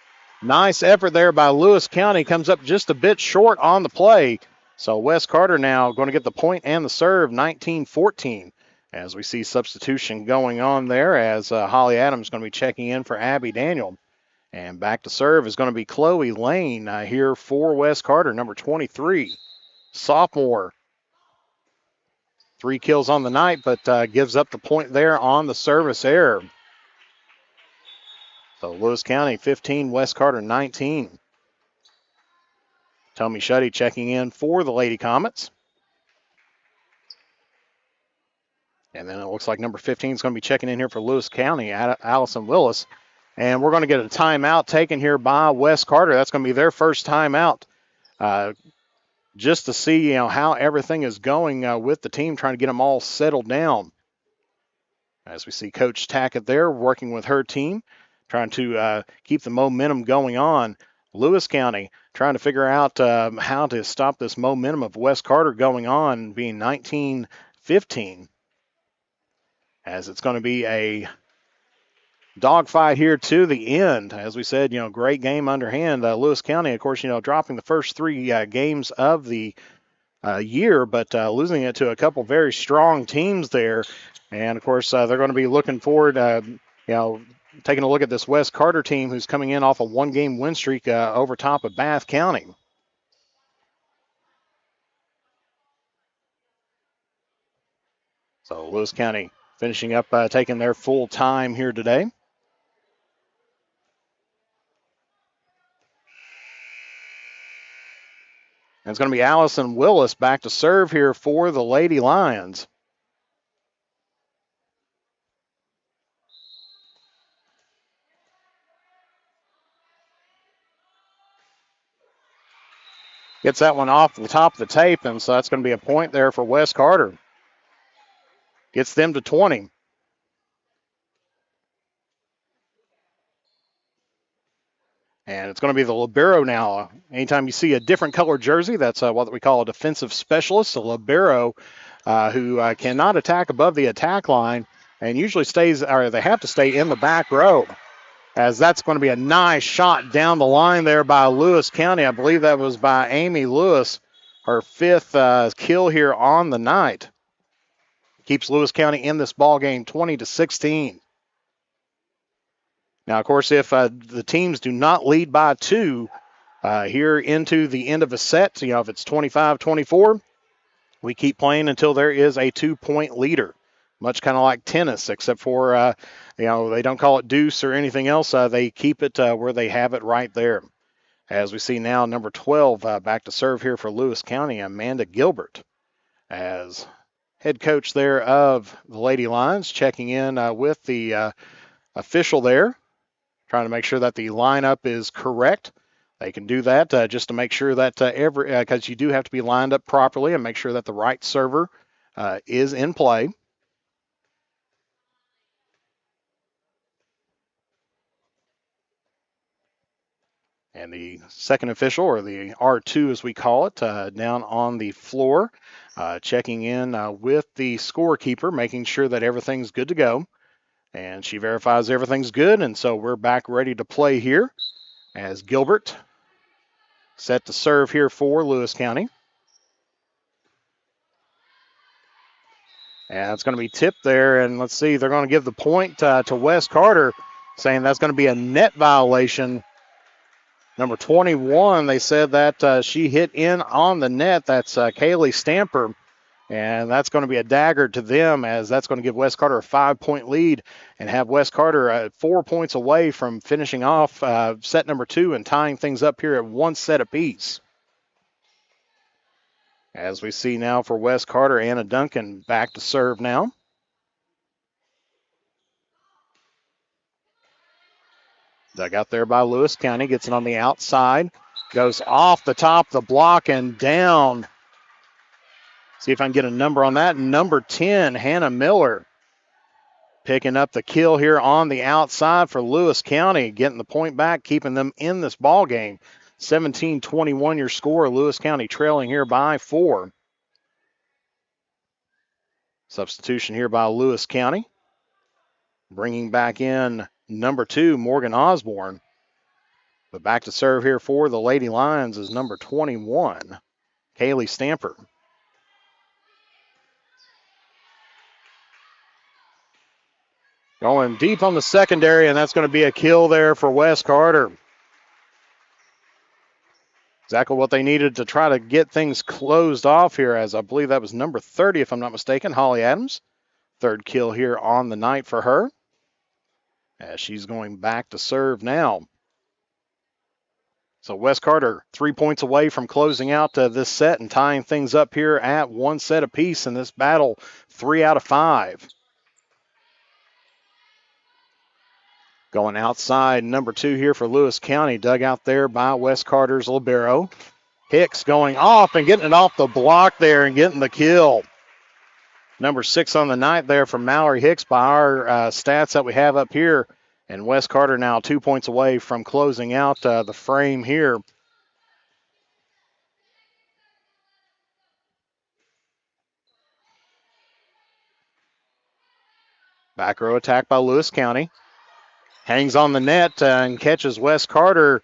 Nice effort there by Lewis County. Comes up just a bit short on the play. So Wes Carter now going to get the point and the serve, 19-14. As we see substitution going on there as Holly Adams is going to be checking in for Abby Daniel. And back to serve is going to be Chloe Lane here for Wes Carter, number 23. Sophomore. 3 kills on the night, but gives up the point there on the service error. So Lewis County 15, Wes Carter 19. Tommy Shuddy checking in for the Lady Comets. And then it looks like number 15 is going to be checking in here for Lewis County, Allison Willis. And we're going to get a timeout taken here by Wes Carter. That's going to be their first timeout. Just to see, how everything is going with the team, trying to get them all settled down. As we see Coach Tackett there working with her team, trying to keep the momentum going on. Lewis County trying to figure out how to stop this momentum of Wes Carter going on, being 19-15. As it's going to be a dogfight here to the end. As we said, great game underhand. Lewis County, of course, dropping the first 3 games of the year, but losing it to a couple very strong teams there. And, of course, they're going to be looking forward, taking a look at this Wes Carter team who's coming in off a 1-game win streak over top of Bath County. So Lewis County finishing up taking their full time here today. And it's going to be Allison Willis back to serve here for the Lady Lions. Gets that one off the top of the tape, and so that's going to be a point there for Wes Carter. Gets them to 20. And it's going to be the libero now. Anytime you see a different color jersey, that's what we call a defensive specialist, a libero who cannot attack above the attack line and usually they have to stay in the back row. As that's going to be a nice shot down the line there by Lewis County. I believe that was by Amy Lewis, her 5th kill here on the night. Keeps Lewis County in this ball game 20-16. Now, of course, if the teams do not lead by 2 here into the end of a set, if it's 25-24, we keep playing until there is a 2-point leader. Much kind of like tennis, except for, they don't call it deuce or anything else. They keep it where they have it right there. As we see now, number 12 back to serve here for Lewis County, Amanda Gilbert, as head coach there of the Lady Lions, checking in with the official there, trying to make sure that the lineup is correct. They can do that just to make sure that because you do have to be lined up properly and make sure that the right server is in play. And the second official, or the R2 as we call it, down on the floor, checking in with the scorekeeper, making sure that everything's good to go. And she verifies everything's good, and so we're back ready to play here as Gilbert set to serve here for Lewis County. And it's going to be tipped there, and let's see, they're going to give the point to Wes Carter, saying that's going to be a net violation. Number 21, they said that she hit in on the net. That's Kaylee Stamper, and that's going to be a dagger to them, as that's going to give Wes Carter a 5-point lead and have Wes Carter 4 points away from finishing off set number 2 and tying things up here at 1 set apiece. As we see now for Wes Carter, Anna Duncan back to serve now. Dug out there by Lewis County, gets it on the outside, goes off the top of the block and down. See if I can get a number on that. Number 10, Hannah Miller, picking up the kill here on the outside for Lewis County, getting the point back, keeping them in this ball game. 17-21 your score. Lewis County trailing here by 4. Substitution here by Lewis County. Bringing back in number 2, Morgan Osborne. But back to serve here for the Lady Lions is number 21, Kaylee Stamper. Going deep on the secondary, and that's going to be a kill there for Wes Carter. Exactly what they needed to try to get things closed off here, as I believe that was number 30, if I'm not mistaken, Holly Adams. Third kill here on the night for her, as she's going back to serve now. So Wes Carter 3 points away from closing out this set and tying things up here at 1 set apiece in this battle, 3 out of 5. Going outside, number 2 here for Lewis County, dug out there by Wes Carter's libero. Hicks going off and getting it off the block there and getting the kill. Number 6 on the night there from Mallory Hicks by our stats that we have up here. And Wes Carter now 2 points away from closing out the frame here. Back row attack by Lewis County. Hangs on the net and catches Wes Carter,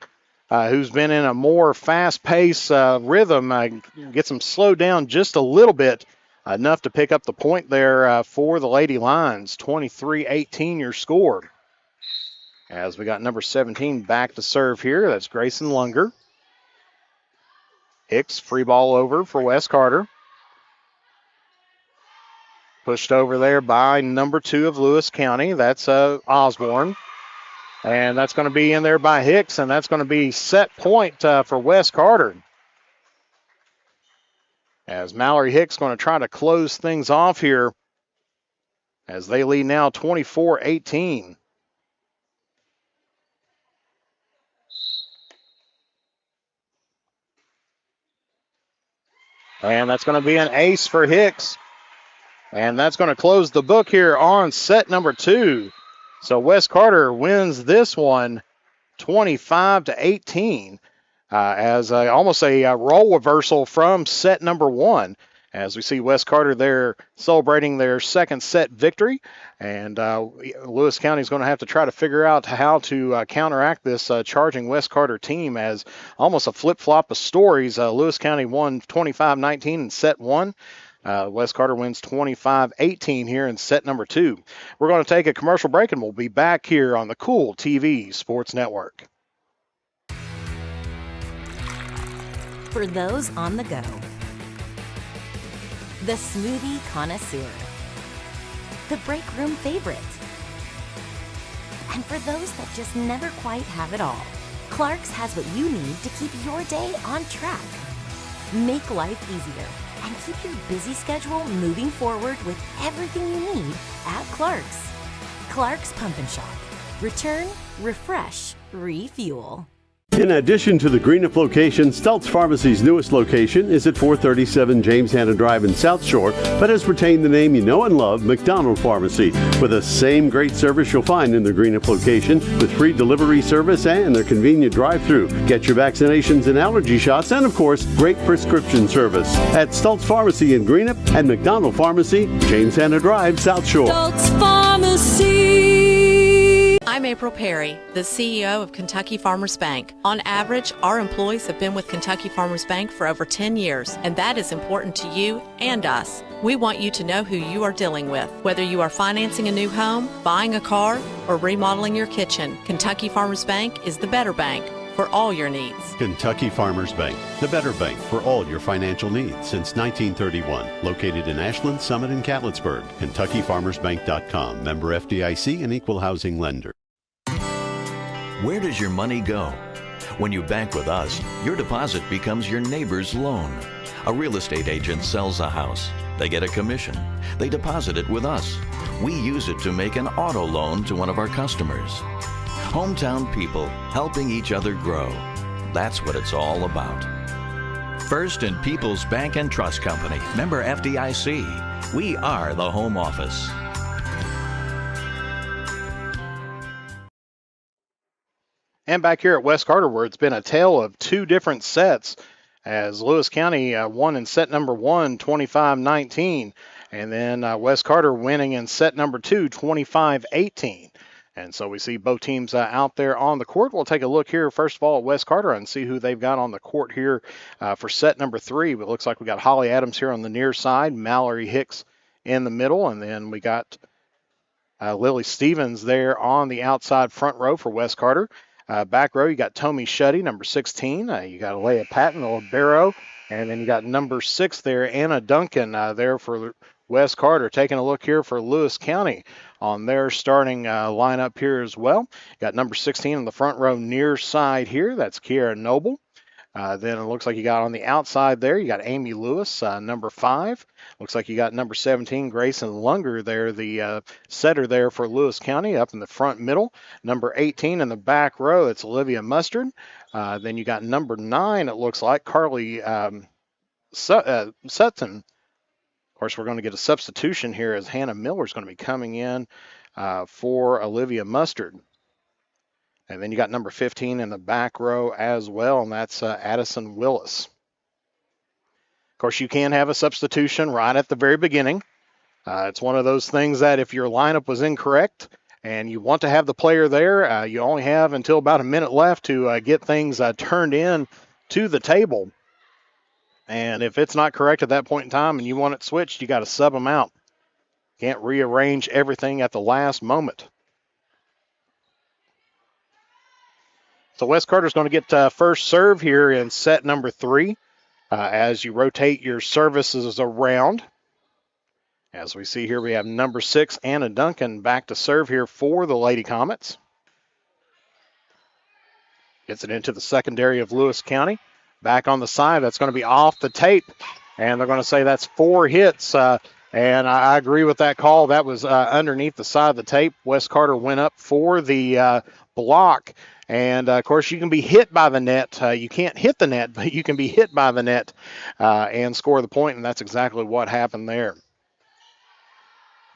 who's been in a more fast-paced rhythm. Gets him slowed down just a little bit, enough to pick up the point there for the Lady Lions. 23-18 your score. As we got number 17 back to serve here. That's Grayson Lunger. Hicks, free ball over for Wes Carter. Pushed over there by number 2 of Lewis County. That's Osborne. And that's going to be in there by Hicks, and that's going to be set point for Wes Carter. As Mallory Hicks going to try to close things off here, as they lead now 24-18. And that's going to be an ace for Hicks. And that's going to close the book here on set number 2. So Wes Carter wins this one 25-18 as almost a role reversal from set number 1. As we see Wes Carter there celebrating their second set victory. And Lewis County is going to have to try to figure out how to counteract this charging Wes Carter team, as almost a flip-flop of stories. Lewis County won 25-19 in set 1. Wes Carter wins 25-18 here in set number 2. We're going to take a commercial break, and we'll be back here on the Kool TV Sports Network. For those on the go, the smoothie connoisseur, the break room favorite, and for those that just never quite have it all, Clark's has what you need to keep your day on track. Make life easier and keep your busy schedule moving forward with everything you need at Clark's. Clark's Pump and Shop. Return, refresh, refuel. In addition to the Greenup location, Stultz Pharmacy's newest location is at 437 James Hanna Drive in South Shore, but has retained the name you know and love, McDonald Pharmacy, with the same great service you'll find in the Greenup location, with free delivery service and their convenient drive-thru. Get your vaccinations and allergy shots, and of course, great prescription service at Stultz Pharmacy in Greenup and McDonald Pharmacy, James Hanna Drive, South Shore. Stultz Pharmacy. I'm April Perry, the CEO of Kentucky Farmers Bank. On average, our employees have been with Kentucky Farmers Bank for over 10 years, and that is important to you and us. We want you to know who you are dealing with. Whether you are financing a new home, buying a car, or remodeling your kitchen, Kentucky Farmers Bank is the better bank for all your needs. Kentucky Farmers Bank, the better bank for all your financial needs since 1931. Located in Ashland, Summit, and Catlettsburg. KentuckyFarmersBank.com. Member FDIC and Equal Housing Lender. Where does your money go? When you bank with us, your deposit becomes your neighbor's loan. A real estate agent sells a house. They get a commission. They deposit it with us. We use it to make an auto loan to one of our customers. Hometown people helping each other grow. That's what it's all about. First and People's Bank and Trust Company, member FDIC. We are the home office. And back here at West Carter, where it's been a tale of two different sets, as Lewis County won in set number 1, 25-19, and then West Carter winning in set number 2, 25-18. And so we see both teams out there on the court. We'll take a look here, first of all, at West Carter and see who they've got on the court here for set number 3. It looks like we got Holly Adams here on the near side, Mallory Hicks in the middle, and then we got Lily Stevens there on the outside front row for West Carter. Back row, you got Tommy Shuddy, number 16. You got Alea Patton, a Barrow, and then you got number 6 there, Anna Duncan there for West Carter. Taking a look here for Lewis County on their starting lineup here as well. Got number 16 in the front row near side here. That's Kiara Noble. Then it looks like you got on the outside there, you got Amy Lewis, number 5. Looks like you got number 17, Grayson Lunger there, the setter there for Lewis County up in the front middle. Number 18 in the back row, it's Olivia Mustard. Then you got number 9, it looks like, Carly Sutton. Of course, we're going to get a substitution here as Hannah Miller is going to be coming in for Olivia Mustard. And then you got number 15 in the back row as well, and that's Addison Willis. Of course, you can have a substitution right at the very beginning. It's one of those things that if your lineup was incorrect and you want to have the player there, you only have until about a minute left to get things turned in to the table. And if it's not correct at that point in time and you want it switched, you got to sub them out. Can't rearrange everything at the last moment. So West Carter's going to get first serve here in set number 3 as you rotate your services around. As we see here, we have number 6, Anna Duncan, back to serve here for the Lady Comets. Gets it into the secondary of Lewis County. Back on the side, that's going to be off the tape, and they're going to say that's 4 hits. And I agree with that call. That was underneath the side of the tape. West Carter went up for the block. And, of course, you can be hit by the net. You can't hit the net, but you can be hit by the net and score the point, and that's exactly what happened there.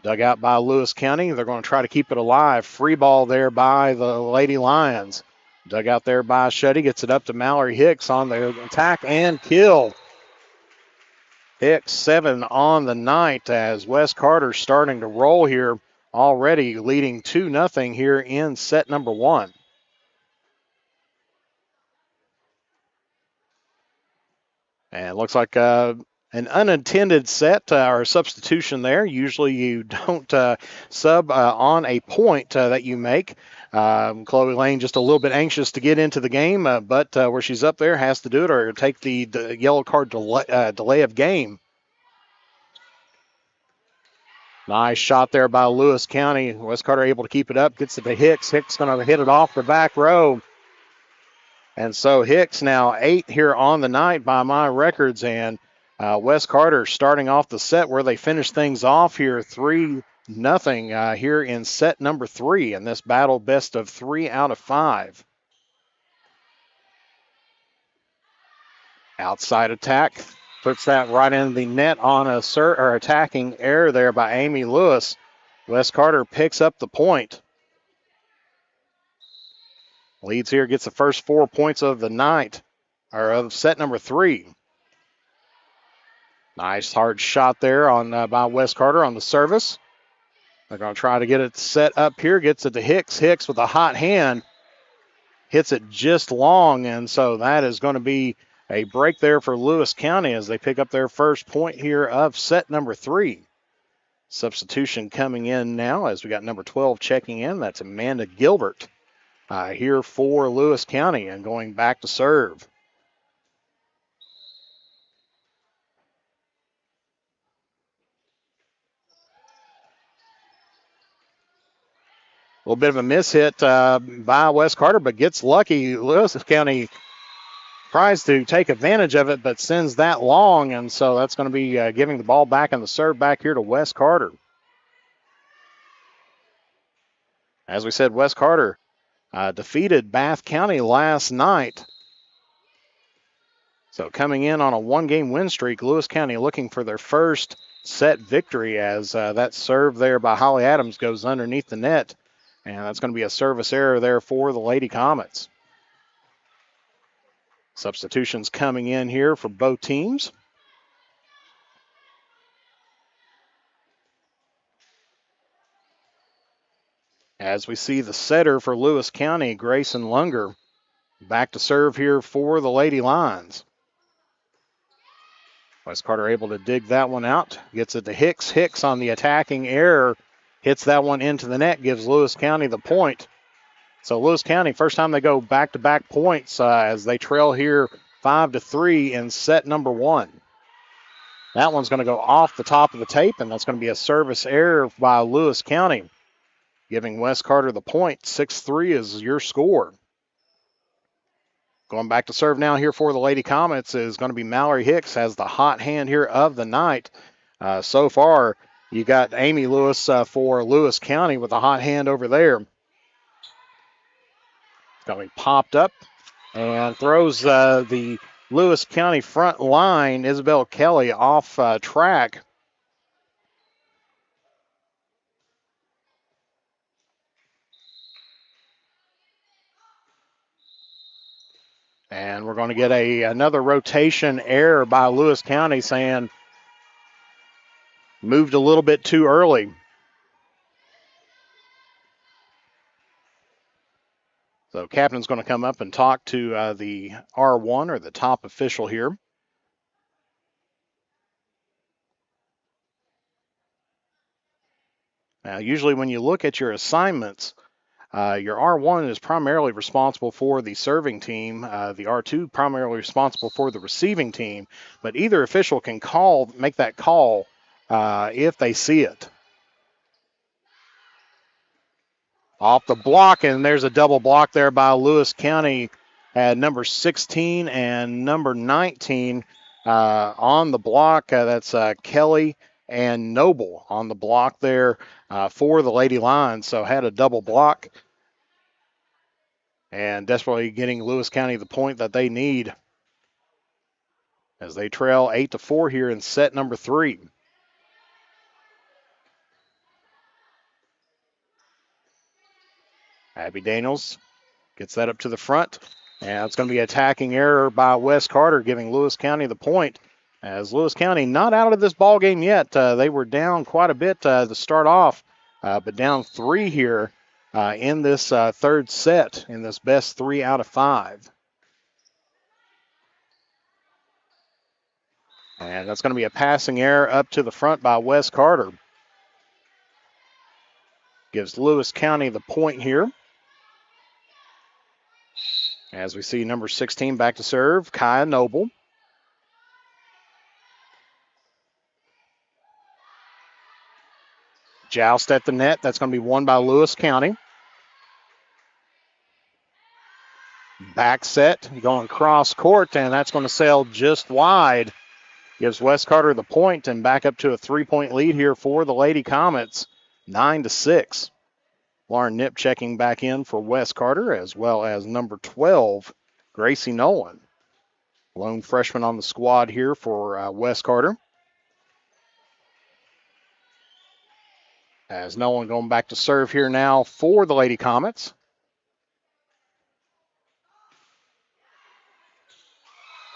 Dug out by Lewis County. They're going to try to keep it alive. Free ball there by the Lady Lions. Dug out there by Shuddy. Gets it up to Mallory Hicks on the attack and kill. Hicks 7 on the night as West Carter's starting to roll here, already leading 2-0 here in set number 1. And it looks like an unintended set or substitution there. Usually you don't sub on a point that you make. Chloe Lane just a little bit anxious to get into the game, but where she's up there has to do it or take the yellow card delay of game. Nice shot there by Lewis County. West Carter able to keep it up. Gets it to Hicks. Hicks going to hit it off the back row. And so Hicks now 8 here on the night by my records. And West Carter starting off the set where they finish things off here 3-0 here in set number 3 in this battle best of 3 out of 5. Outside attack. Puts that right in the net on a attacking error there by Amy Lewis. Wes Carter picks up the point. Leads here, gets the first 4 points of the night, or of set number 3. Nice hard shot there on by Wes Carter on the service. They're going to try to get it set up here. Gets it to Hicks. Hicks with a hot hand. Hits it just long, and so that is going to be a break there for Lewis County as they pick up their first point here of set number 3. Substitution coming in now as we got number 12 checking in. That's Amanda Gilbert here for Lewis County and going back to serve. A little bit of a miss hit by Wes Carter, but gets lucky. Lewis County tries to take advantage of it, but sends that long, and so that's going to be giving the ball back and the serve back here to Wes Carter. As we said, Wes Carter defeated Bath County last night. So coming in on a 1-game win streak, Lewis County looking for their first set victory as that serve there by Holly Adams goes underneath the net. And that's going to be a service error there for the Lady Comets. Substitutions coming in here for both teams. As we see the setter for Lewis County, Grayson Lunger, back to serve here for the Lady Lions. Wes Carter able to dig that one out. Gets it to Hicks. Hicks on the attacking error. Hits that one into the net, gives Lewis County the point. So Lewis County, first time they go back-to-back points as they trail here 5-3 in set number 1. That one's going to go off the top of the tape, and that's going to be a service error by Lewis County, giving Wes Carter the point. 6-3 is your score. Going back to serve now here for the Lady Comets is going to be Mallory Hicks, has the hot hand here of the night. So far, you got Amy Lewis for Lewis County with a hot hand over there. It's going to be popped up and throws the Lewis County front line, Isabel Kelly, off track. And we're going to get another rotation error by Lewis County saying moved a little bit too early. So captain's going to come up and talk to the R1 or the top official here. Now, usually when you look at your assignments, your R1 is primarily responsible for the serving team. The R2 primarily responsible for the receiving team. But either official can make that call if they see it. Off the block, and there's a double block there by Lewis County at number 16 and number 19 on the block. That's Kelly and Noble on the block there for the Lady Lions. So had a double block and desperately getting Lewis County the point that they need as they trail 8-4 here in set number 3. Abby Daniels gets that up to the front. And it's going to be an attacking error by Wes Carter, giving Lewis County the point. As Lewis County not out of this ball game yet. They were down quite a bit to start off, but down 3 here in this third set, in this best 3 out of 5. And that's going to be a passing error up to the front by Wes Carter. Gives Lewis County the point here. As we see number 16 back to serve, Kaya Noble. Joust at the net. That's going to be won by Lewis County. Back set, going cross court, and that's going to sail just wide. Gives Wes Carter the point and back up to a 3-point lead here for the Lady Comets, 9-6. Lauren Knipp checking back in for Wes Carter, as well as number 12, Gracie Nolan. Lone freshman on the squad here for Wes Carter. As Nolan going back to serve here now for the Lady Comets.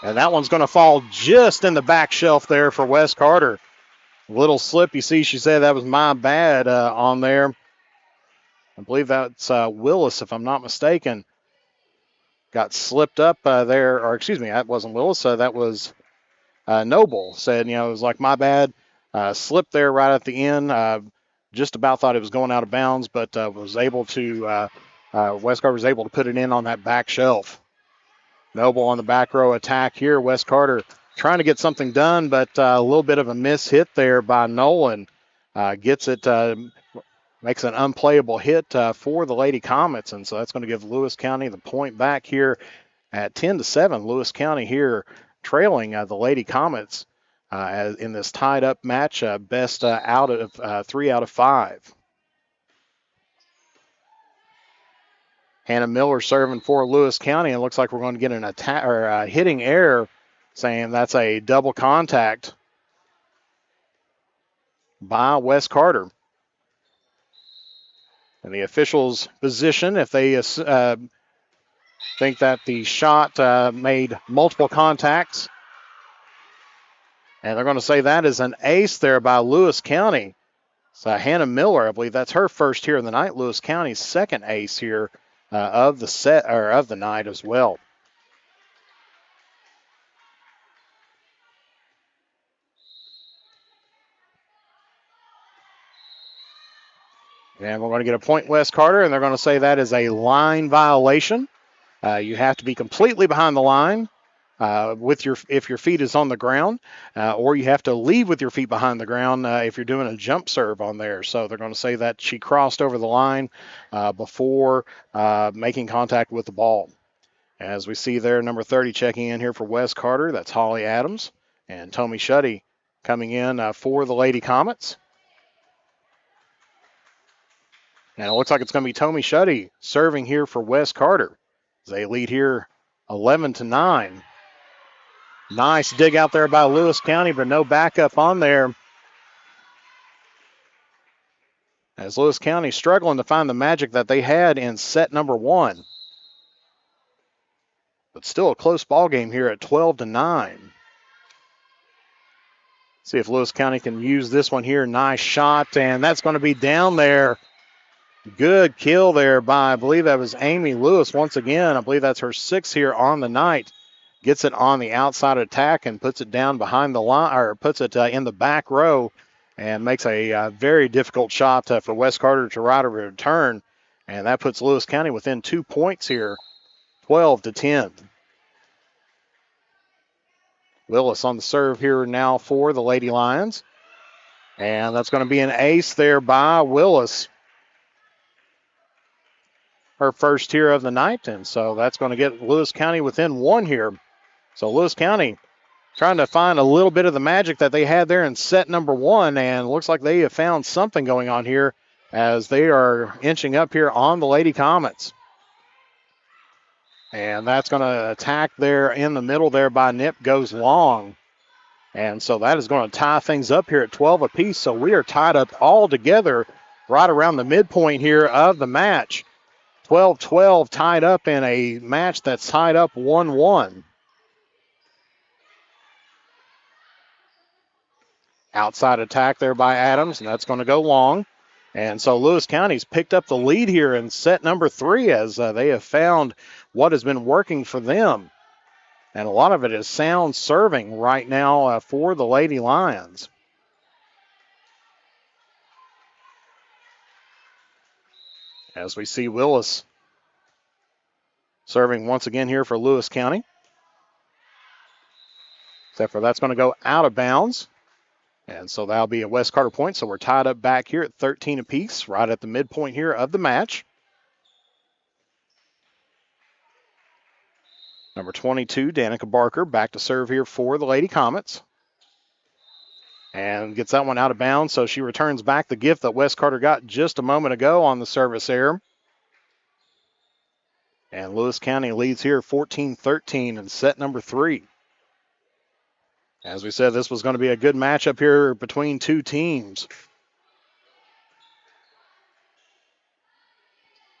And that one's going to fall just in the back shelf there for Wes Carter. Little slip. You see, she said that was my bad on there. I believe that's Willis, if I'm not mistaken. Got slipped up there, or excuse me, that wasn't Willis. That was Noble. Said, it was like my bad. Slipped there right at the end. Just about thought it was going out of bounds, but was able to, Wes Carter was able to put it in on that back shelf. Noble on the back row attack here. Wes Carter trying to get something done, but a little bit of a miss hit there by Nolan. Gets it, makes an unplayable hit for the Lady Comets, and so that's going to give Lewis County the point back here at 10-7. Lewis County here trailing the Lady Comets in this tied up match, best out of 3 out of 5. Hannah Miller serving for Lewis County, and it looks like we're going to get an attack or a hitting error, saying that's a double contact by Wes Carter. And the officials' position, if they think that the shot made multiple contacts, and they're going to say that is an ace there by Lewis County. So Hannah Miller, I believe that's her first here in the night. Lewis County's second ace here of the set or of the night as well. And we're going to get a point, Wes Carter, and they're going to say that is a line violation. You have to be completely behind the line if your feet is on the ground, or you have to leave with your feet behind the ground if you're doing a jump serve on there. So they're going to say that she crossed over the line before making contact with the ball. As we see there, number 30 checking in here for Wes Carter. That's Holly Adams. And Tommy Shuddy coming in for the Lady Comets. And it looks like it's going to be Tommy Shuddy serving here for Wes Carter. They lead here 11-9. Nice dig out there by Lewis County, but no backup on there. As Lewis County struggling to find the magic that they had in set number 1. But still a close ball game here at 12-9. See if Lewis County can use this one here. Nice shot, and that's going to be down there. Good kill there by, I believe that was Amy Lewis once again. I believe that's her 6th here on the night. Gets it on the outside attack and puts it down behind the line, or puts it in the back row, and makes a very difficult shot for Wes Carter to right of return. And that puts Lewis County within 2 points here, 12-10. Willis on the serve here now for the Lady Lions. And that's going to be an ace there by Willis. Her first here of the night, and so that's going to get Lewis County within 1 here. So Lewis County trying to find a little bit of the magic that they had there in set number 1, and looks like they have found something going on here as they are inching up here on the Lady Comets. And that's going to attack there in the middle there by Nip, goes long. And so that is going to tie things up here at 12 apiece. So we are tied up all together right around the midpoint here of the match. 12-12 tied up in a match that's tied up 1-1. Outside attack there by Adams, and that's going to go long. And so Lewis County's picked up the lead here in set number 3 as they have found what has been working for them. And a lot of it is sound serving right now for the Lady Lions. As we see Willis serving once again here for Lewis County. Except for that's going to go out of bounds. And so that'll be a Wes Carter point. So we're tied up back here at 13 apiece, right at the midpoint here of the match. Number 22, Danica Barker, back to serve here for the Lady Comets. And gets that one out of bounds, so she returns back the gift that Wes Carter got just a moment ago on the service error. And Lewis County leads here 14-13 in set number 3. As we said, this was going to be a good matchup here between two teams.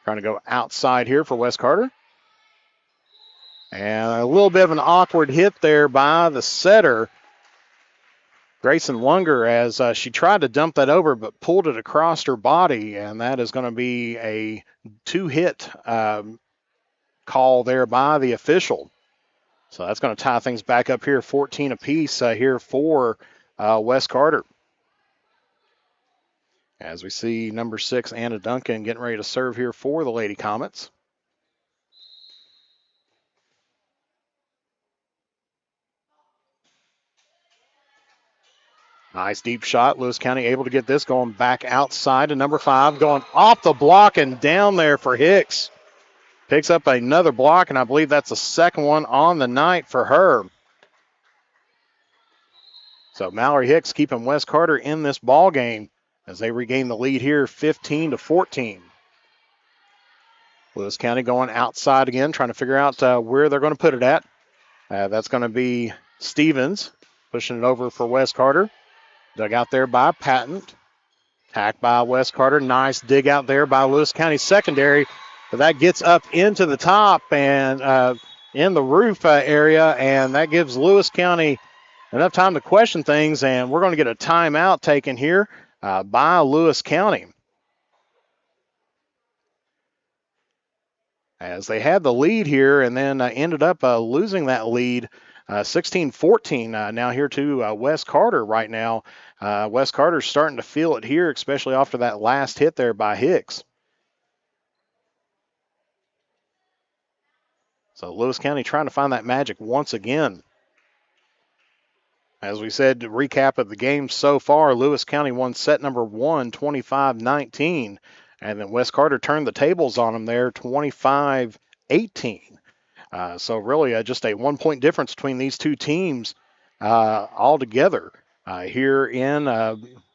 Trying to go outside here for Wes Carter. And a little bit of an awkward hit there by the setter, Grayson Lunger, as she tried to dump that over but pulled it across her body, and that is going to be a two-hit call there by the official. So that's going to tie things back up here, 14 apiece here for Wes Carter. As we see number 6, Anna Duncan, getting ready to serve here for the Lady Comets. Nice deep shot. Lewis County able to get this going back outside to number 5, going off the block and down there for Hicks. Picks up another block, and I believe that's the second one on the night for her. So Mallory Hicks keeping Wes Carter in this ball game as they regain the lead here, 15-14. Lewis County going outside again, trying to figure out where they're going to put it at. That's going to be Stevens pushing it over for Wes Carter. Dug out there by Patent. Hacked by Wes Carter. Nice dig out there by Lewis County secondary. But that gets up into the top and in the roof area, and that gives Lewis County enough time to question things, and we're going to get a timeout taken here by Lewis County. As they had the lead here and then ended up losing that lead 16-14 now here to Wes Carter right now. Wes Carter's starting to feel it here, especially after that last hit there by Hicks. So Lewis County trying to find that magic once again. As we said, to recap of the game so far, Lewis County won set number 1, 25-19. And then Wes Carter turned the tables on them there, 25-18. So really just a 1-point difference between these two teams altogether here in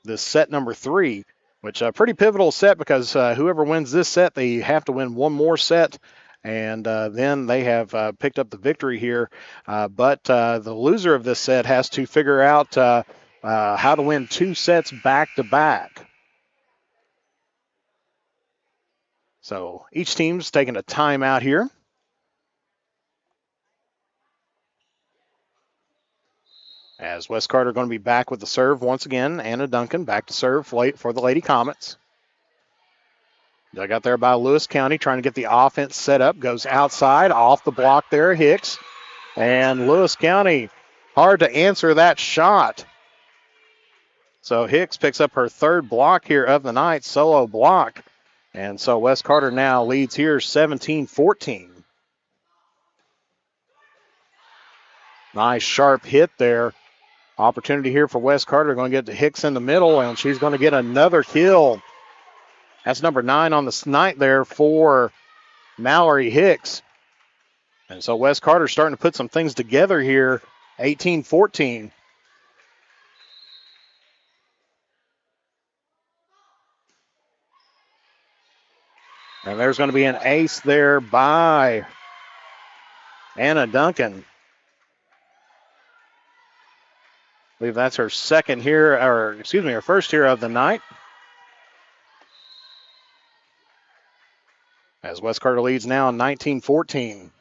this set number 3, which a pretty pivotal set because whoever wins this set, they have to win one more set, and then they have picked up the victory here. But the loser of this set has to figure out how to win 2 sets back-to-back. So each team's taking a timeout here. As Wes Carter going to be back with the serve once again. Anna Duncan back to serve for the Lady Comets. Dug out there by Lewis County trying to get the offense set up. Goes outside, off the block there, Hicks. And Lewis County, hard to answer that shot. So Hicks picks up her 3rd block here of the night, solo block. And so Wes Carter now leads here 17-14. Nice sharp hit there. Opportunity here for Wes Carter. Going to get to Hicks in the middle, and she's going to get another kill. That's number 9 on the night there for Mallory Hicks. And so Wes Carter starting to put some things together here, 18-14. And there's going to be an ace there by Anna Duncan. I believe that's her second here, or excuse me, her first here of the night. As Wes Carter leads now 19-14.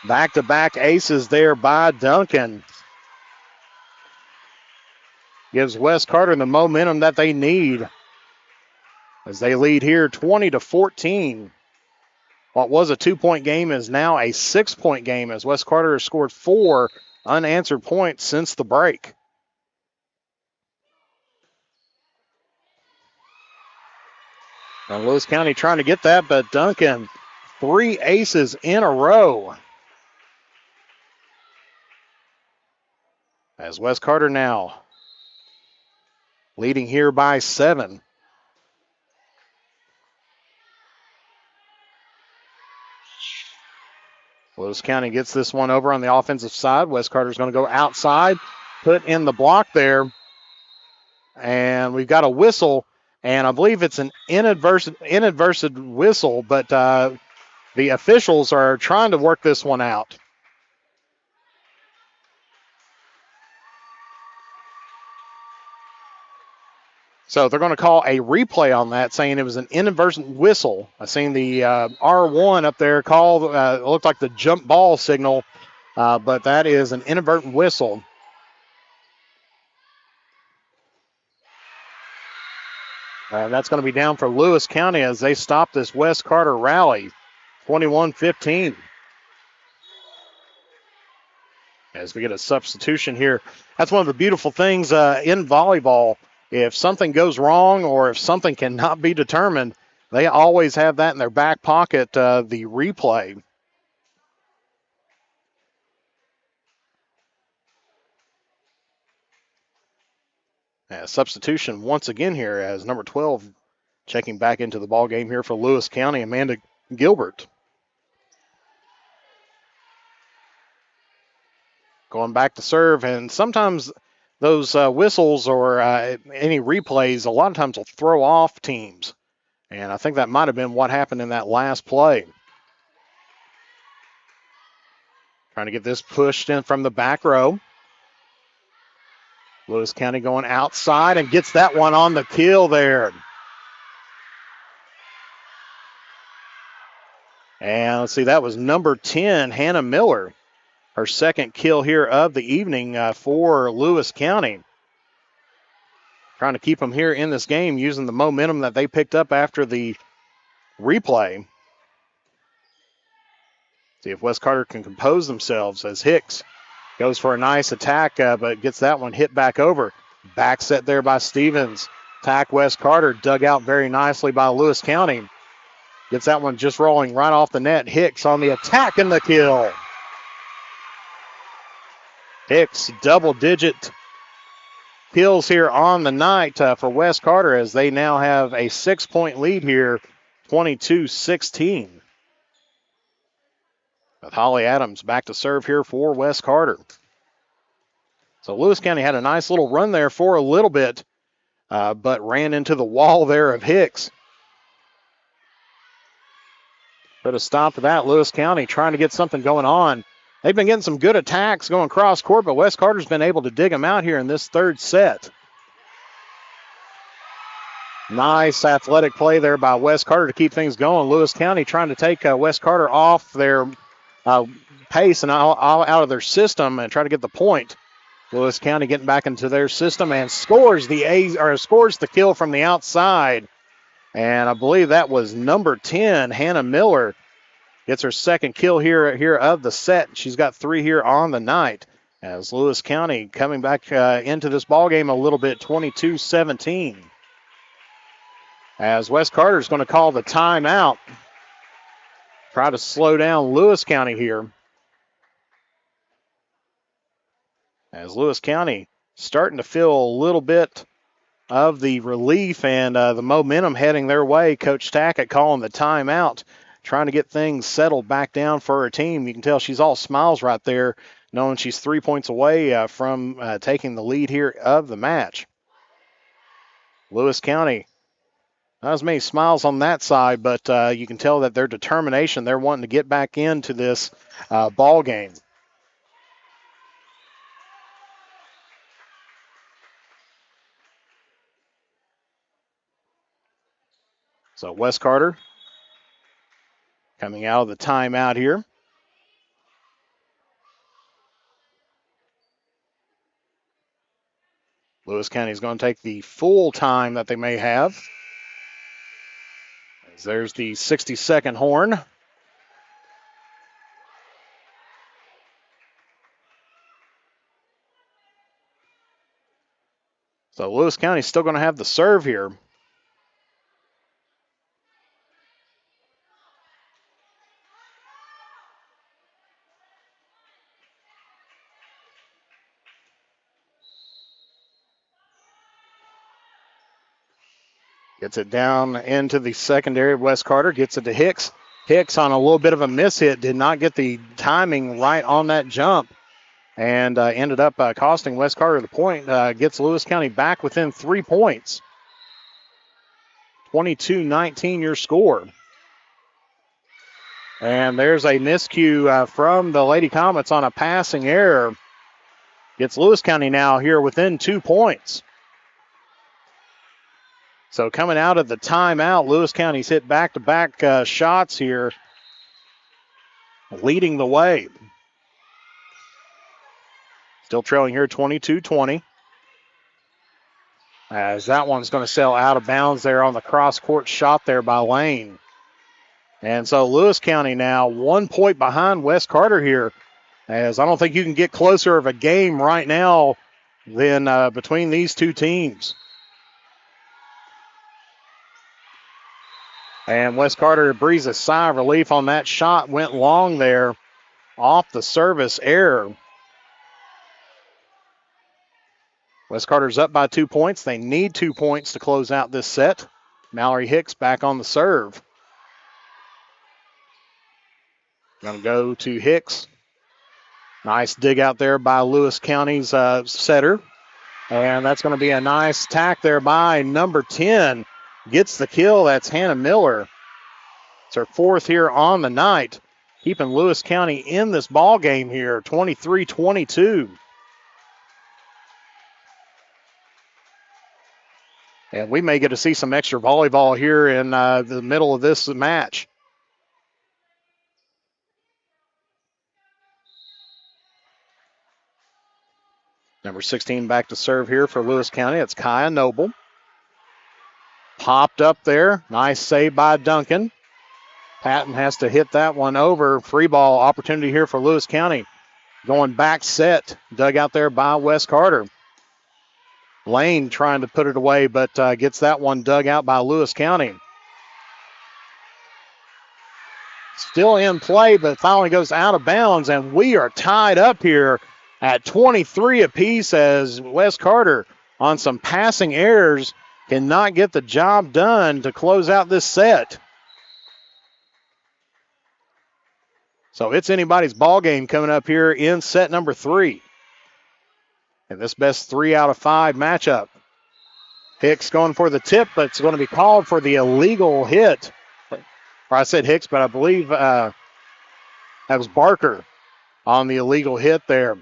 Back-to-back aces there by Duncan. Gives Wes Carter the momentum that they need as they lead here 20-14. What was a 2-point game is now a 6-point game as Wes Carter has scored 4 unanswered points since the break. And Lewis County trying to get that, but Duncan, 3 aces in a row. As Wes Carter now leading here by 7. Lewis County gets this one over on the offensive side. Wes Carter's going to go outside, put in the block there. And we've got a whistle, and I believe it's an inadvertent whistle, but the officials are trying to work this one out. So they're going to call a replay on that, saying it was an inadvertent whistle. I seen the R1 up there call, it looked like the jump ball signal, but that is an inadvertent whistle. That's going to be down for Lewis County as they stop this West Carter rally, 21-15. As we get a substitution here. That's one of the beautiful things in volleyball. If something goes wrong or if something cannot be determined, they always have that in their back pocket, the replay. Substitution once again here as number 12 checking back into the ball game here for Lewis County, Amanda Gilbert. Going back to serve, and sometimes those whistles or any replays, a lot of times will throw off teams. And I think that might have been what happened in that last play. Trying to get this pushed in from the back row. Lewis County going outside and gets that one on the kill there. And let's see, that was number 10, Hannah Miller. Her second kill here of the evening for Lewis County. Trying to keep them here in this game using the momentum that they picked up after the replay. See if West Carter can compose themselves as Hicks goes for a nice attack, but gets that one hit back over. Back set there by Stevens. Attack West Carter, dug out very nicely by Lewis County. Gets that one just rolling right off the net. Hicks on the attack and the kill. Hicks double-digit kills here on the night for West Carter as they now have a 6-point lead here, 22-16. With Holly Adams back to serve here for West Carter. So Lewis County had a nice little run there for a little bit, but ran into the wall there of Hicks. Put a stop to that. Lewis County trying to get something going on. They've been getting some good attacks going cross court, but West Carter's been able to dig them out here in this third set. Nice athletic play there by West Carter to keep things going. Lewis County trying to take West Carter off their pace and out of their system and try to get the point. Lewis County getting back into their system and scores the kill from the outside. And I believe that was number 10, Hannah Miller. Gets her second kill here of the set. She's got 3 here on the night. As Lewis County coming back into this ball game a little bit, 22-17. As West Carter's going to call the timeout. Try to slow down Lewis County here. As Lewis County starting to feel a little bit of the relief and the momentum heading their way. Coach Tackett calling the timeout, trying to get things settled back down for her team. You can tell she's all smiles right there, knowing she's 3 points away from taking the lead here of the match. Lewis County, not as many smiles on that side, but you can tell that their determination, they're wanting to get back into this ball game. So West Carter coming out of the timeout here. Lewis County is going to take the full time that they may have. As there's the 60-second horn. So Lewis County is still going to have the serve here. Gets it down into the secondary. West Carter gets it to Hicks. Hicks on a little bit of a miss hit. Did not get the timing right on that jump. And ended up costing West Carter the point. Gets Lewis County back within 3 points. 22-19 your score. And there's a miscue from the Lady Comets on a passing error. Gets Lewis County now here within 2 points. So coming out of the timeout, Lewis County's hit back-to-back shots here, leading the way. Still trailing here 22-20. As that one's going to sail out of bounds there on the cross-court shot there by Lane. And so Lewis County now 1 point behind West Carter here, as I don't think you can get closer of a game right now than between these two teams. And West Carter breathes a sigh of relief on that shot. Went long there off the service error. West Carter's up by 2 points. They need 2 points to close out this set. Mallory Hicks back on the serve. Going to go to Hicks. Nice dig out there by Lewis County's setter. And that's going to be a nice tack there by number 10. Gets the kill. That's Hannah Miller. It's her fourth here on the night. Keeping Lewis County in this ball game here, 23-22. And we may get to see some extra volleyball here in the middle of this match. Number 16 back to serve here for Lewis County. It's Kaya Noble. Popped up there. Nice save by Duncan. Patton has to hit that one over. Free ball opportunity here for Lewis County. Going back set. Dug out there by West Carter. Lane trying to put it away, but gets that one dug out by Lewis County. Still in play, but finally goes out of bounds, and we are tied up here at 23 apiece as West Carter, on some passing errors, cannot get the job done to close out this set. So it's anybody's ball game coming up here in set number 3. And this best 3 out of 5 matchup. Hicks going for the tip, but it's going to be called for the illegal hit. Or I said Hicks, but I believe that was Barker on the illegal hit there.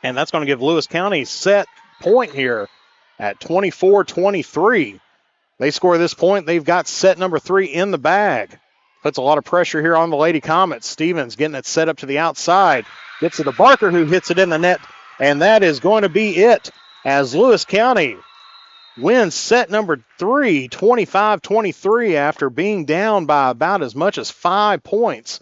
And that's going to give Lewis County set point here at 24-23. They score this point, they've got set number 3 in the bag. Puts a lot of pressure here on the Lady Comets. Stevens getting it set up to the outside. Gets it to Barker, who hits it in the net. And that is going to be it as Lewis County wins set number 3, 25-23, after being down by about as much as 5 points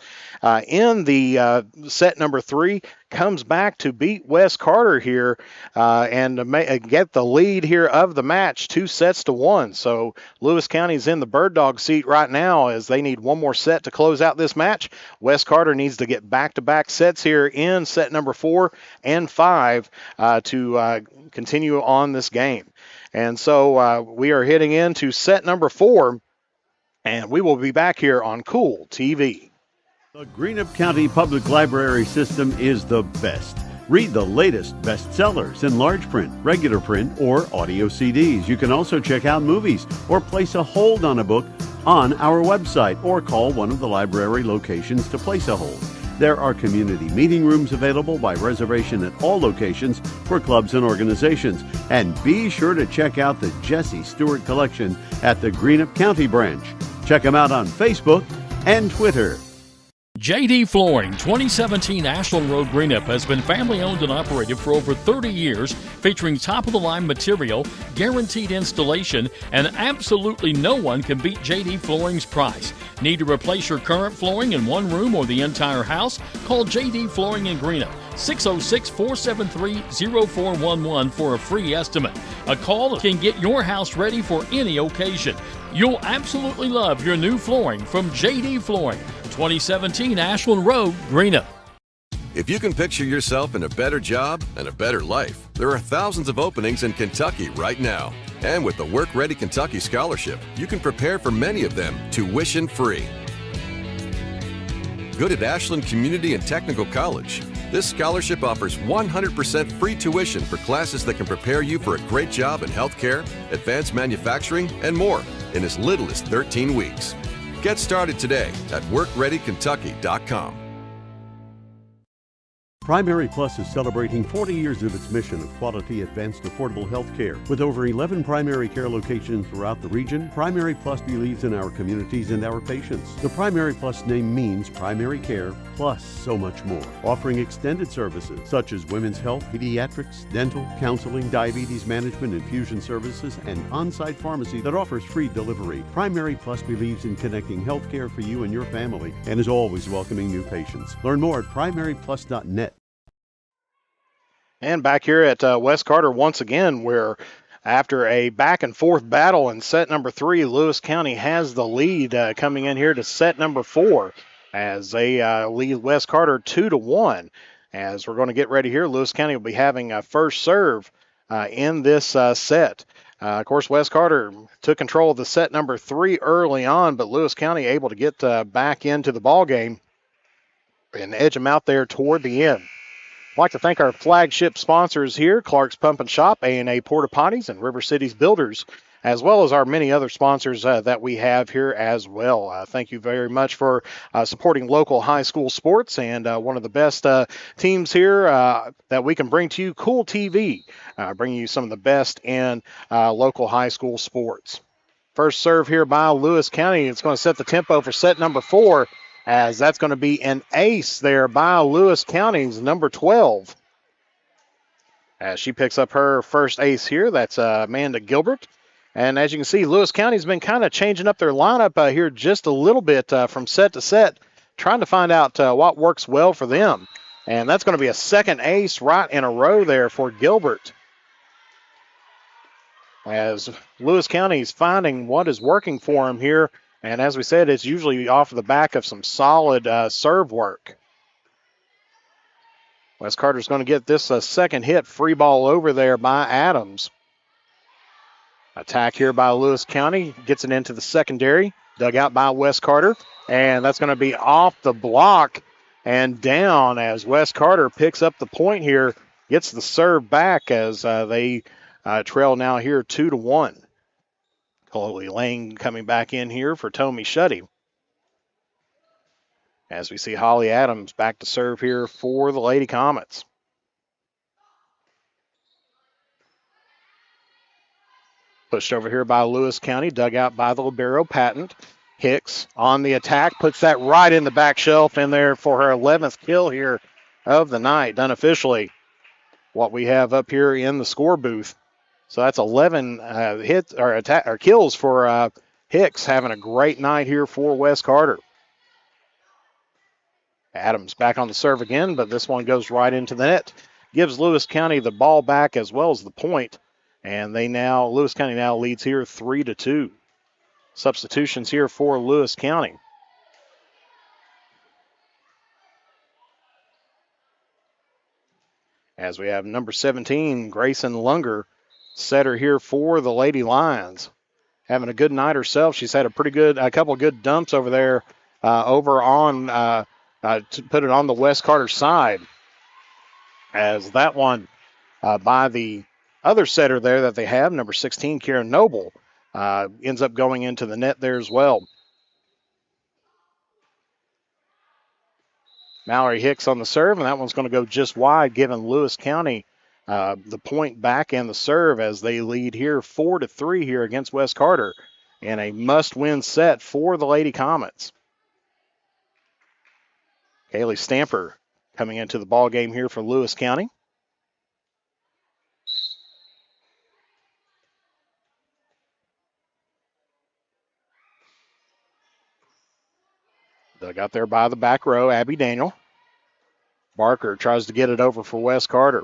in the set number 3. Comes back to beat West Carter here and get the lead here of the match, 2-1. So Lewis County's in the bird dog seat right now as they need one more set to close out this match. West Carter needs to get back-to-back sets here in set number 4 and 5 to continue on this game. And so we are heading into set number 4, and we will be back here on Kool TV. The Greenup County Public Library system is the best. Read the latest bestsellers in large print, regular print, or audio CDs. You can also check out movies or place a hold on a book on our website or call one of the library locations to place a hold. There are community meeting rooms available by reservation at all locations for clubs and organizations. And be sure to check out the Jesse Stewart collection at the Greenup County branch. Check them out on Facebook and Twitter. JD Flooring, 2017 Ashland Road, Greenup, has been family owned and operated for over 30 years, featuring top-of-the-line material, guaranteed installation, and absolutely no one can beat JD Flooring's price. Need to replace your current flooring in one room or the entire house? Call JD Flooring in Greenup, 606-473-0411 for a free estimate. A call can get your house ready for any occasion. You'll absolutely love your new flooring from JD Flooring, 2017 Ashland Road, Greenup. If you can picture yourself in a better job and a better life, there are thousands of openings in Kentucky right now. And with the Work Ready Kentucky Scholarship, you can prepare for many of them tuition free. Good at Ashland Community and Technical College. This scholarship offers 100% free tuition for classes that can prepare you for a great job in healthcare, advanced manufacturing, and more in as little as 13 weeks. Get started today at WorkReadyKentucky.com. Primary Plus is celebrating 40 years of its mission of quality, advanced, affordable health care. With over 11 primary care locations throughout the region, Primary Plus believes in our communities and our patients. The Primary Plus name means primary care plus so much more, offering extended services such as women's health, pediatrics, dental, counseling, diabetes management, infusion services, and on-site pharmacy that offers free delivery. Primary Plus believes in connecting health care for you and your family and is always welcoming new patients. Learn more at primaryplus.net. And back here at West Carter once again, where after a back and forth battle in set number 3, Lewis County has the lead coming in here to set number 4 as they lead West Carter 2-1. As we're going to get ready here, Lewis County will be having a first serve in this set. Of course, West Carter took control of the set number 3 early on, but Lewis County able to get back into the ball game and edge them out there toward the end. I'd like to thank our flagship sponsors here, Clark's Pump and Shop, A&A Porta Potties, and River Cities Builders, as well as our many other sponsors that we have here as well. Thank you very much for supporting local high school sports, and one of the best teams here that we can bring to you, Kool TV, bringing you some of the best in local high school sports. First serve here by Lewis County. It's going to set the tempo for set number 4, as that's going to be an ace there by Lewis County's number 12. As she picks up her first ace here, that's Amanda Gilbert. And as you can see, Lewis County's been kind of changing up their lineup here just a little bit from set to set, trying to find out what works well for them. And that's going to be a second ace right in a row there for Gilbert, as Lewis County's finding what is working for him here. And as we said, it's usually off the back of some solid serve work. West Carter's going to get this second hit, free ball over there by Adams. Attack here by Lewis County, gets it into the secondary, dug out by West Carter, and that's going to be off the block and down as West Carter picks up the point here, gets the serve back as they trail now here 2-1. Chloe Lane coming back in here for Tommy Shuddy. As we see Holly Adams back to serve here for the Lady Comets. Pushed over here by Lewis County, dug out by the libero Patent. Hicks on the attack, puts that right in the back shelf in there for her 11th kill here of the night, unofficially. What we have up here in the score booth. So that's 11 hits or kills for Hicks, having a great night here for West Carter. Adams back on the serve again, but this one goes right into the net. Gives Lewis County the ball back as well as the point, and Lewis County now leads here 3-2. Substitutions here for Lewis County. As we have number 17, Grayson Lunger, setter here for the Lady Lions. Having a good night herself. She's had a couple good dumps over there over on, to put it on the West Carter side. As that one by the other setter there that they have, number 16, Karen Noble, ends up going into the net there as well. Mallory Hicks on the serve, and that one's going to go just wide, giving Lewis County the point back and the serve as they lead here 4-3 here against West Carter in a must-win set for the Lady Comets. Kaylee Stamper coming into the ball game here for Lewis County. Dug out there by the back row, Abby Daniel. Barker tries to get it over for West Carter.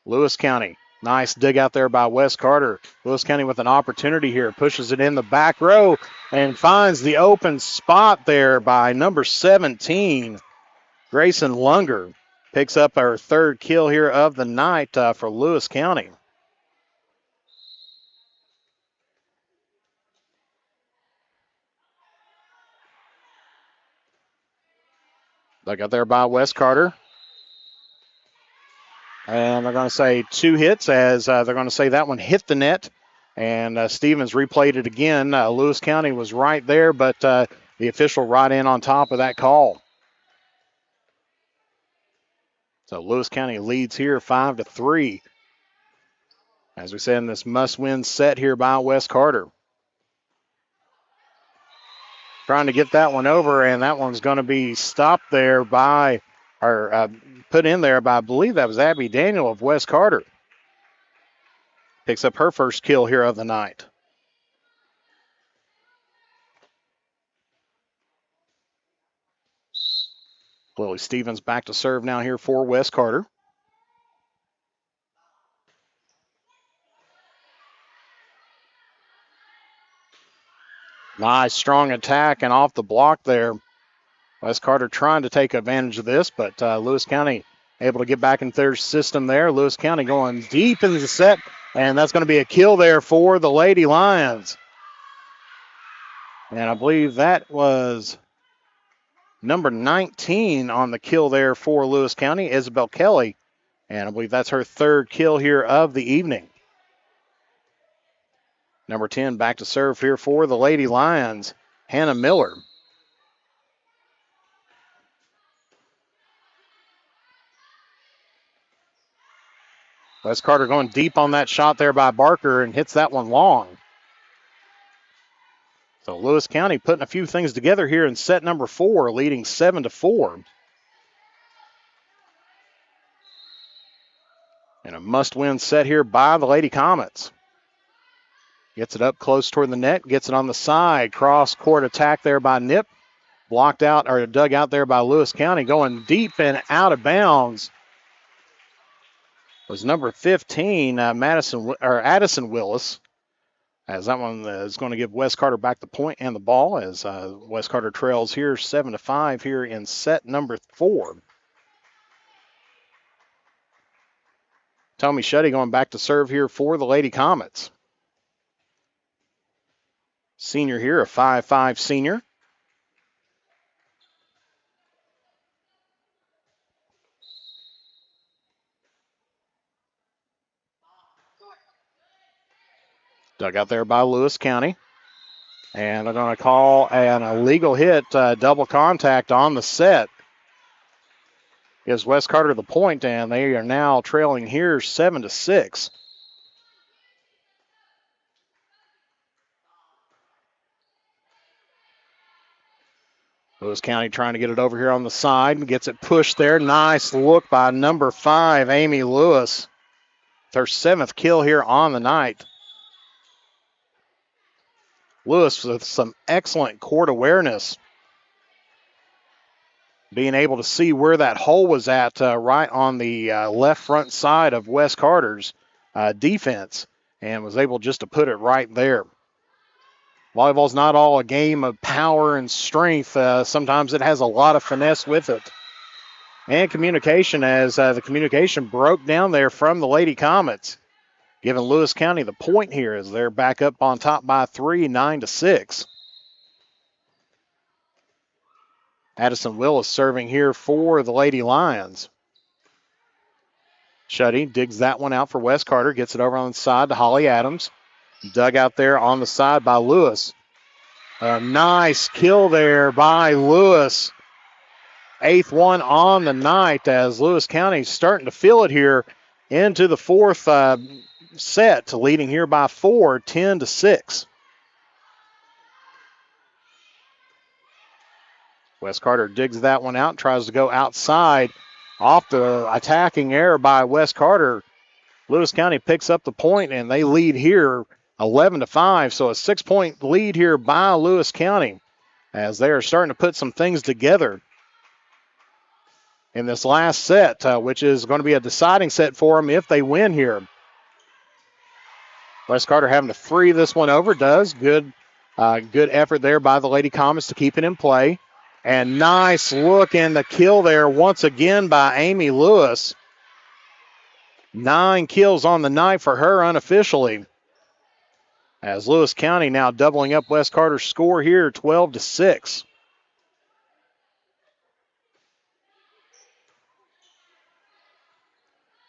Lewis County, nice dig out there by West Carter. Lewis County with an opportunity here, pushes it in the back row and finds the open spot there by number 17, Grayson Lunger. Picks up our third kill here of the night for Lewis County. Dug out there by West Carter. And they're going to say 2 hits, as they're going to say that one hit the net. And Stevens replayed it again. Lewis County was right there, but the official right in on top of that call. So Lewis County leads here 5-3. As we said, in this must-win set here by West Carter. Trying to get that one over, and that one's going to be stopped there by, or put in there by, I believe that was Abby Daniel of West Carter. Picks up her first kill here of the night. Lily Stevens back to serve now here for West Carter. Nice strong attack and off the block there. West Carter trying to take advantage of this, but Lewis County able to get back into their system there. Lewis County going deep into the set, and that's going to be a kill there for the Lady Lions. And I believe that was number 19 on the kill there for Lewis County, Isabel Kelly. And I believe that's her third kill here of the evening. Number 10 back to serve here for the Lady Lions, Hannah Miller. West Carter going deep on that shot there by Barker and hits that one long. So Lewis County putting a few things together here in set number 4, leading 7-4. And a must-win set here by the Lady Comets. Gets it up close toward the net, gets it on the side. Cross-court attack there by Nip. Blocked out, or dug out there by Lewis County. Going deep and out of bounds was number 15, Addison Willis. As that one is going to give West Carter back the point and the ball as West Carter trails here 7-5 here in set number 4. Tommy Shetty going back to serve here for the Lady Comets. Senior here, a 5'5" senior. Dug out there by Lewis County. And they're going to call an illegal hit, double contact on the set. Gives West Carter the point, and they are now trailing here 7-6. Lewis County trying to get it over here on the side and gets it pushed there. Nice look by number 5, Amy Lewis. Her 7th kill here on the night. Lewis with some excellent court awareness. Being able to see where that hole was at right on the left front side of West Carter's defense and was able just to put it right there. Volleyball's not all a game of power and strength. Sometimes it has a lot of finesse with it. And communication, as the communication broke down there from the Lady Comets, giving Lewis County the point here as they're back up on top by 3, 9-6. Addison Willis serving here for the Lady Lions. Shuddy digs that one out for West Carter, gets it over on the side to Holly Adams. Dug out there on the side by Lewis. A nice kill there by Lewis. 8th one on the night as Lewis County starting to feel it here into the 4th set, leading here by 4, 10-6. West Carter digs that one out, tries to go outside. Off the attacking error by West Carter, Lewis County picks up the point, and they lead here 11-5. So a 6-point lead here by Lewis County as they are starting to put some things together in this last set, which is going to be a deciding set for them if they win here. West Carter having to free this one over. Does. Good effort there by the Lady Comets to keep it in play. And nice look in the kill there once again by Amy Lewis. 9 kills on the night for her unofficially. As Lewis County now doubling up West Carter's score here, 12-6.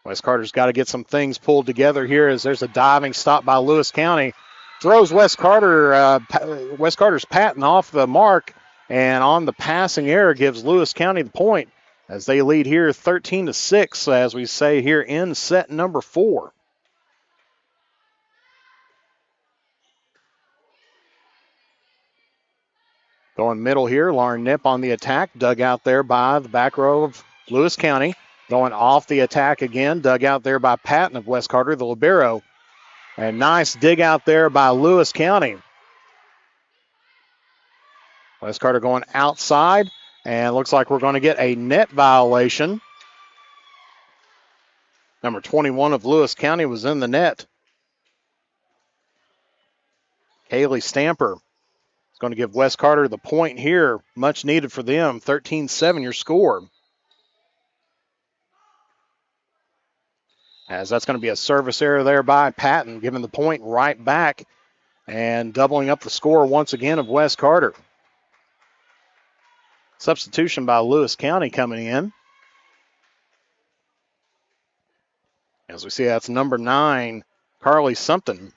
West Carter's got to get some things pulled together here as there's a diving stop by Lewis County. Throws West Carter's patent off the mark, and on the passing error gives Lewis County the point. as they lead here 13-6, as we say here in set number 4. Going middle here, Lauren Nip on the attack, dug out there by the back row of Lewis County. Going off the attack again, dug out there by Patton of West Carter, the libero. And nice dig out there by Lewis County. West Carter going outside, and looks like we're going to get a net violation. Number 21 of Lewis County was in the net. Kaylee Stamper is going to give West Carter the point here. Much needed for them. 13-7 your score. As that's going to be a service error there by Patton, giving the point right back and doubling up the score once again of West Carter. Substitution by Lewis County coming in. As we see, that's number 9, Carly Sumpton.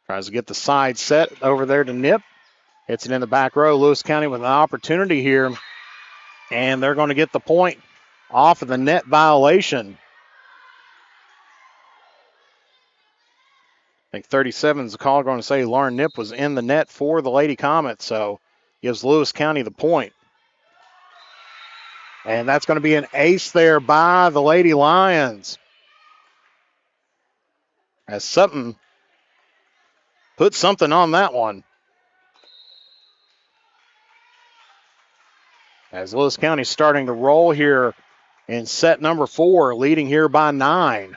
Tries to get the side set over there to Nip. Hits it in the back row. Lewis County with an opportunity here. And they're going to get the point off of the net violation. I think 37 is the call going to say Lauren Nip was in the net for the Lady Comets, so gives Lewis County the point. And that's going to be an ace there by the Lady Lions. As Sutton put something on that one. As Lewis County starting to roll here in set number 4, leading here by 9.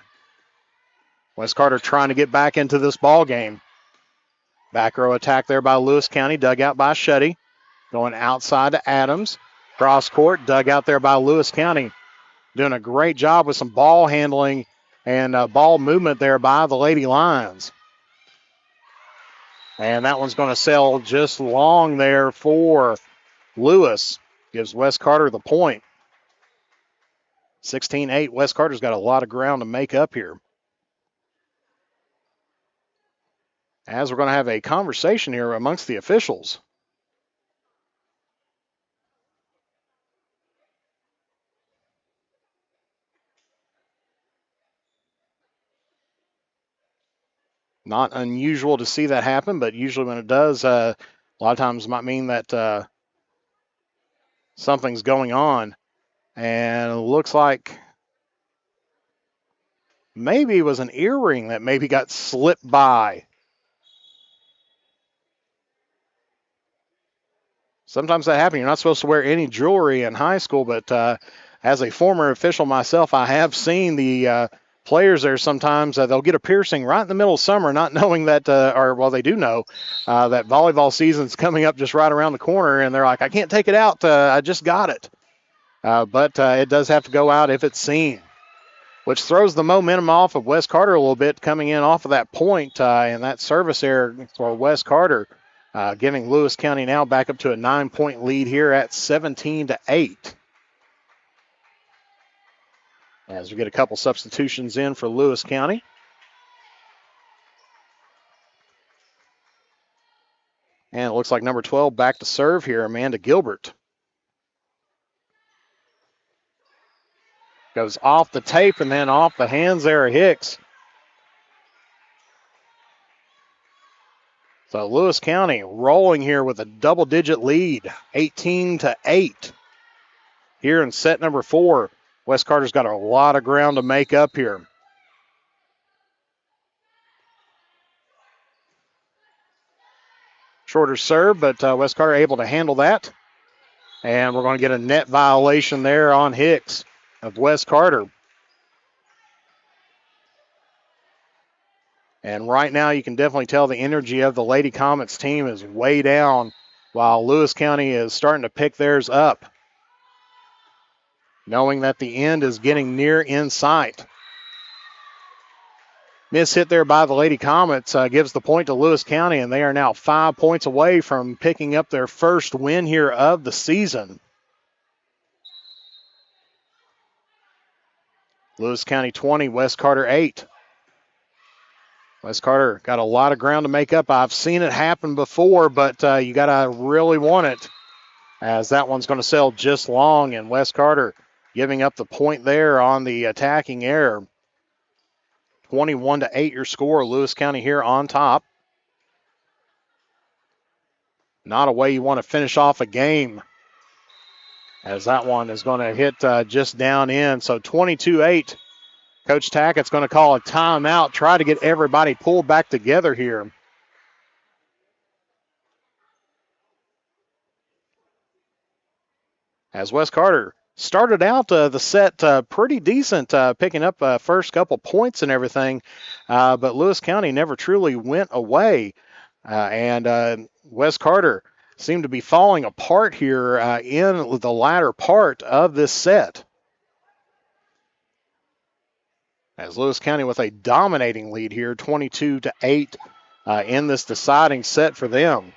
West Carter trying to get back into this ball game. Back row attack there by Lewis County, dug out by Shetty. Going outside to Adams. Cross court, dug out there by Lewis County. Doing a great job with some ball handling and ball movement there by the Lady Lions. And that one's going to sail just long there for Lewis. Gives West Carter the point. 16-8. West Carter's got a lot of ground to make up here. As we're going to have a conversation here amongst the officials. Not unusual to see that happen, but usually when it does, a lot of times it might mean that something's going on. And it looks like maybe it was an earring that maybe got slipped by. Sometimes that happens. You're not supposed to wear any jewelry in high school, but as a former official myself, I have seen the players there sometimes. They'll get a piercing right in the middle of summer, not knowing that, they do know that volleyball season's coming up just right around the corner, and they're like, I can't take it out. I just got it. But it does have to go out if it's seen, which throws the momentum off of West Carter a little bit, coming in off of that point and that service error for West Carter. Giving Lewis County now back up to a 9-point lead here at 17-8. As we get a couple substitutions in for Lewis County. And it looks like number 12 back to serve here, Amanda Gilbert. Goes off the tape and then off the hands there of Hicks. So Lewis County rolling here with a double-digit lead, 18-8. Here in set number 4, West Carter's got a lot of ground to make up here. Shorter serve, but West Carter able to handle that. And we're going to get a net violation there on Hicks of West Carter. And right now you can definitely tell the energy of the Lady Comets team is way down while Lewis County is starting to pick theirs up, knowing that the end is getting near in sight. Miss hit there by the Lady Comets gives the point to Lewis County, and they are now 5 points away from picking up their first win here of the season. Lewis County 20, West Carter 8. Wes Carter got a lot of ground to make up. I've seen it happen before, but you got to really want it, as that one's going to sail just long, and Wes Carter giving up the point there on the attacking error. 21-8 your score. Lewis County here on top. Not a way you want to finish off a game, as that one is going to hit just down in. So 22-8. Coach Tackett's going to call a timeout, try to get everybody pulled back together here. As Wes Carter started out the set pretty decent, picking up first couple points and everything, but Lewis County never truly went away. And Wes Carter seemed to be falling apart here in the latter part of this set. As Lewis County with a dominating lead here, 22-8 in this deciding set for them.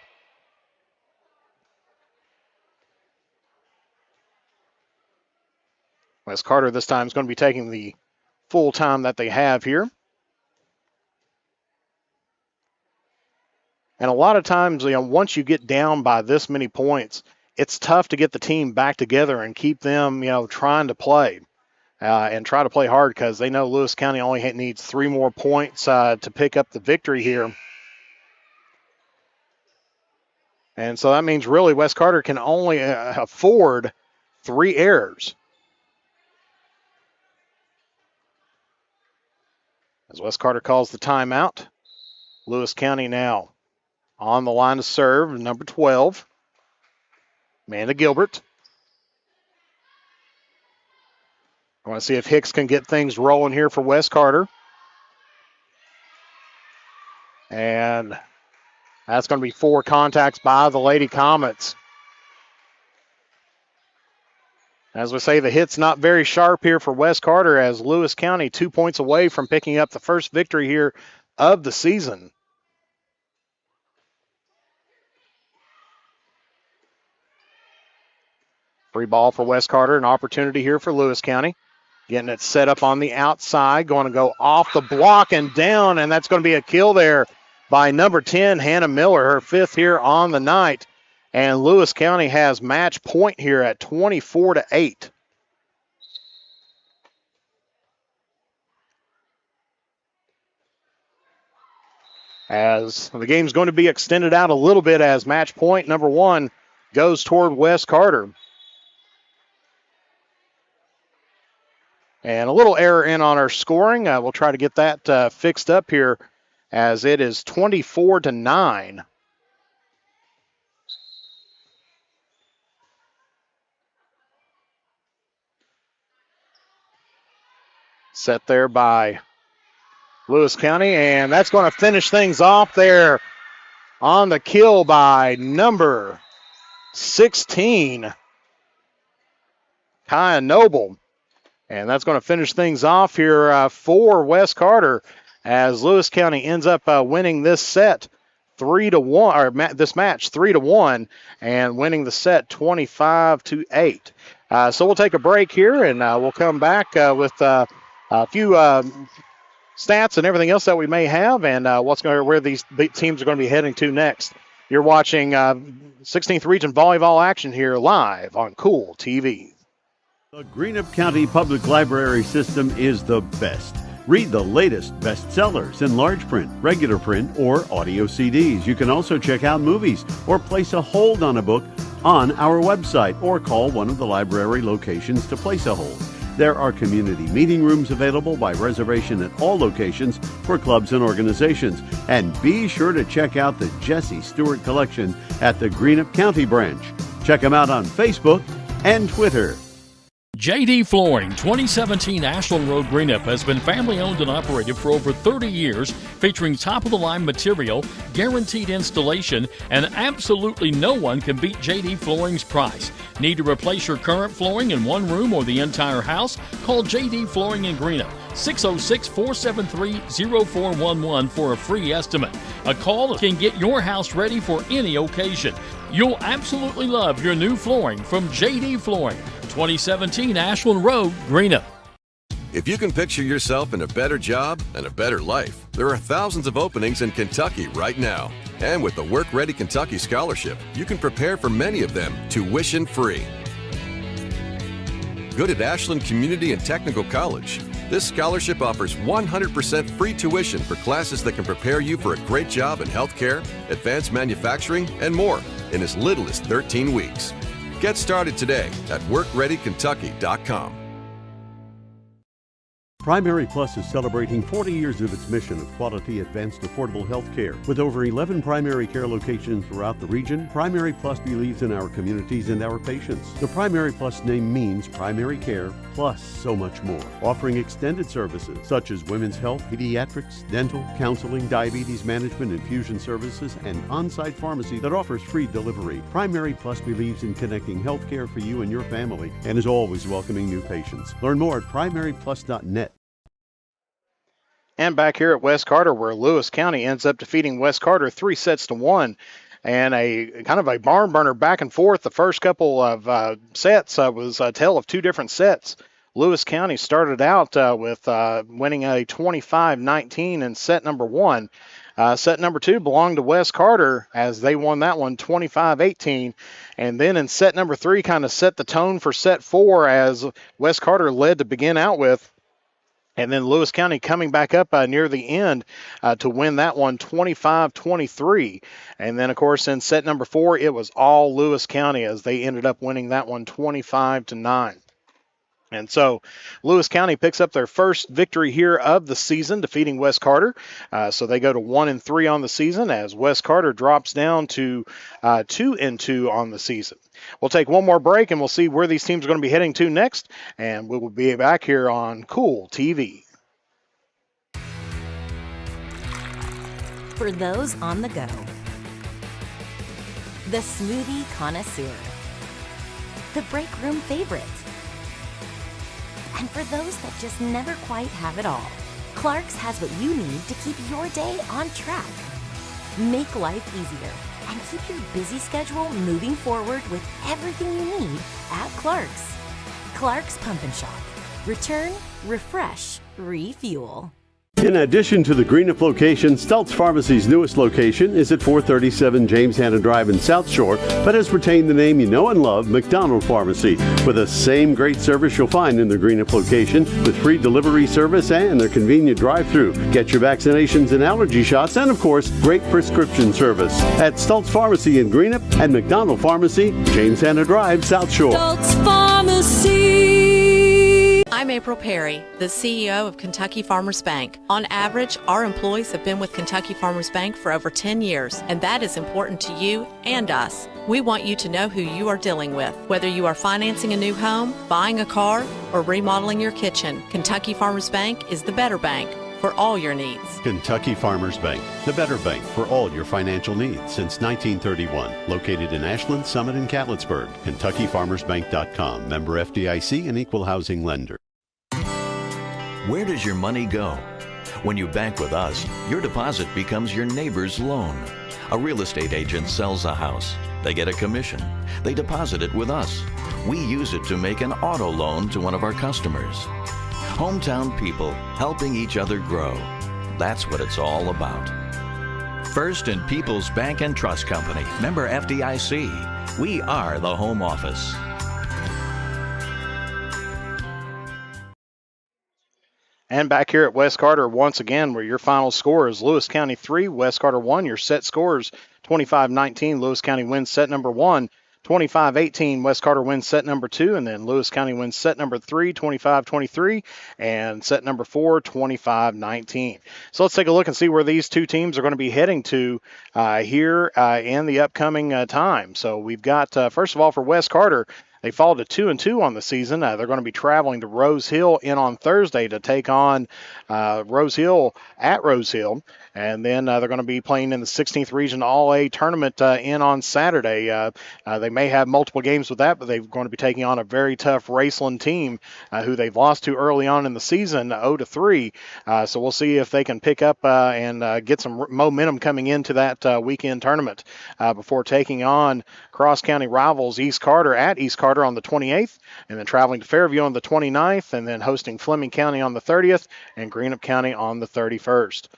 Wes Carter this time is going to be taking the full time that they have here. And a lot of times, once you get down by this many points, it's tough to get the team back together and keep them, trying to play. And try to play hard, because they know Lewis County only needs 3 more points to pick up the victory here. And so that means really Wes Carter can only afford 3 errors. As Wes Carter calls the timeout, Lewis County now on the line to serve, number 12, Amanda Gilbert. I want to see if Hicks can get things rolling here for Wes Carter. And that's going to be 4 contacts by the Lady Comets. As we say, the hit's not very sharp here for Wes Carter, as Lewis County 2 points away from picking up the first victory here of the season. Free ball for Wes Carter, an opportunity here for Lewis County. Getting it set up on the outside, going to go off the block and down, and that's going to be a kill there by number 10, Hannah Miller, her 5th here on the night. And Lewis County has match point here at 24-8. As the game's going to be extended out a little bit, as match point number 1 goes toward Wes Carter. And a little error in on our scoring. We'll try to get that fixed up here, as it is 24-9. Set there by Lewis County, and that's going to finish things off there on the kill by number 16, Kaya Noble. And that's going to finish things off here for Wes Carter, as Lewis County ends up winning this set 3-1, or this match 3-1, and winning the set 25-8. So we'll take a break here, and we'll come back with a few stats and everything else that we may have, and where these teams are going to be heading to next. You're watching 16th Region Volleyball action here live on Kool TV. The Greenup County Public Library System is the best. Read the latest bestsellers in large print, regular print, or audio CDs. You can also check out movies or place a hold on a book on our website, or call one of the library locations to place a hold. There are community meeting rooms available by reservation at all locations for clubs and organizations. And be sure to check out the Jesse Stewart collection at the Greenup County branch. Check them out on Facebook and Twitter. JD Flooring, 2017 Ashland Road, Greenup, has been family owned and operated for over 30 years, featuring top-of-the-line material, guaranteed installation, and absolutely no one can beat JD Flooring's price. Need to replace your current flooring in one room or the entire house? Call JD Flooring in Greenup, 606-473-0411 for a free estimate. A call can get your house ready for any occasion. You'll absolutely love your new flooring from JD Flooring, 2017 Ashland Road, Greenup. If you can picture yourself in a better job and a better life, there are thousands of openings in Kentucky right now. And with the Work Ready Kentucky Scholarship, you can prepare for many of them tuition free. Good at Ashland Community and Technical College. This scholarship offers 100% free tuition for classes that can prepare you for a great job in healthcare, advanced manufacturing, and more in as little as 13 weeks. Get started today at workreadykentucky.com. Primary Plus is celebrating 40 years of its mission of quality, advanced, affordable health care. With over 11 primary care locations throughout the region, Primary Plus believes in our communities and our patients. The Primary Plus name means primary care plus so much more, offering extended services such as women's health, pediatrics, dental, counseling, diabetes management, infusion services, and on-site pharmacy that offers free delivery. Primary Plus believes in connecting health care for you and your family and is always welcoming new patients. Learn more at primaryplus.net. And back here at West Carter, where Lewis County ends up defeating West Carter 3-1, and a kind of a barn burner back and forth. The first couple of sets was a tale of two different sets. Lewis County started out with winning a 25-19 in set number one. Set number two belonged to West Carter as they won that one 25-18. And then in set number three kind of set the tone for set four as West Carter led to begin out with. And then Lewis County coming back up near the end to win that one 25-23. And then, of course, in set number four, it was all Lewis County as they ended up winning that one 25-9. And so Lewis County picks up their first victory here of the season, defeating West Carter. So they go to 1-3 on the season as West Carter drops down to 2-2 on the season. We'll take one more break and we'll see where these teams are going to be heading to next. And we will be back here on Kool TV. For those on the go, the smoothie connoisseur, the break room favorite, and for those that just never quite have it all, Clark's has what you need to keep your day on track. Make life easier and keep your busy schedule moving forward with everything you need at Clark's. Clark's Pump and Shop. Return, refresh, refuel. In addition to the Greenup location, Stultz Pharmacy's newest location is at 437 James Hanna Drive in South Shore, but has retained the name you know and love, McDonald Pharmacy, with the same great service you'll find in the Greenup location, with free delivery service and their convenient drive-thru. Get your vaccinations and allergy shots, and of course, great prescription service at Stultz Pharmacy in Greenup and McDonald Pharmacy, James Hanna Drive, South Shore. Stultz Pharmacy. I'm April Perry, the CEO of Kentucky Farmers Bank. On average, our employees have been with Kentucky Farmers Bank for over 10 years, and that is important to you and us. We want you to know who you are dealing with. Whether you are financing a new home, buying a car, or remodeling your kitchen, Kentucky Farmers Bank is the better bank for all your needs. Kentucky Farmers Bank, the better bank for all your financial needs since 1931. Located in Ashland, Summit, and Catlettsburg. KentuckyFarmersBank.com. Member FDIC and Equal Housing Lender. Where does your money go? When you bank with us, your deposit becomes your neighbor's loan. A real estate agent sells a house. They get a commission. They deposit it with us. We use it to make an auto loan to one of our customers. Hometown people helping each other grow. That's what it's all about. First and People's Bank and Trust Company. Member FDIC. We are the home office. And back here at West Carter, once again, where your final score is Lewis County 3, West Carter 1. Your set scores 25-19. Lewis County wins set number 1. 25-18, West Carter wins set number 2, and then Lewis County wins set number 3, 25-23, and set number 4, 25-19. So let's take a look and see where these two teams are going to be heading to here in the upcoming time. So we've got, first of all, for West Carter, they fall to 2-2 on the season. They're going to be traveling to Rose Hill in on Thursday to take on Rose Hill at Rose Hill. And then they're going to be playing in the 16th Region All-A tournament in on Saturday. They may have multiple games with that, but they're going to be taking on a very tough Raceland team who they've lost to early on in the season, 0-3. So we'll see if they can pick up and get some momentum coming into that weekend tournament before taking on cross-county rivals East Carter at East Carter Carter on the 28th, and then traveling to Fairview on the 29th, and then hosting Fleming County on the 30th and Greenup County on the 31st.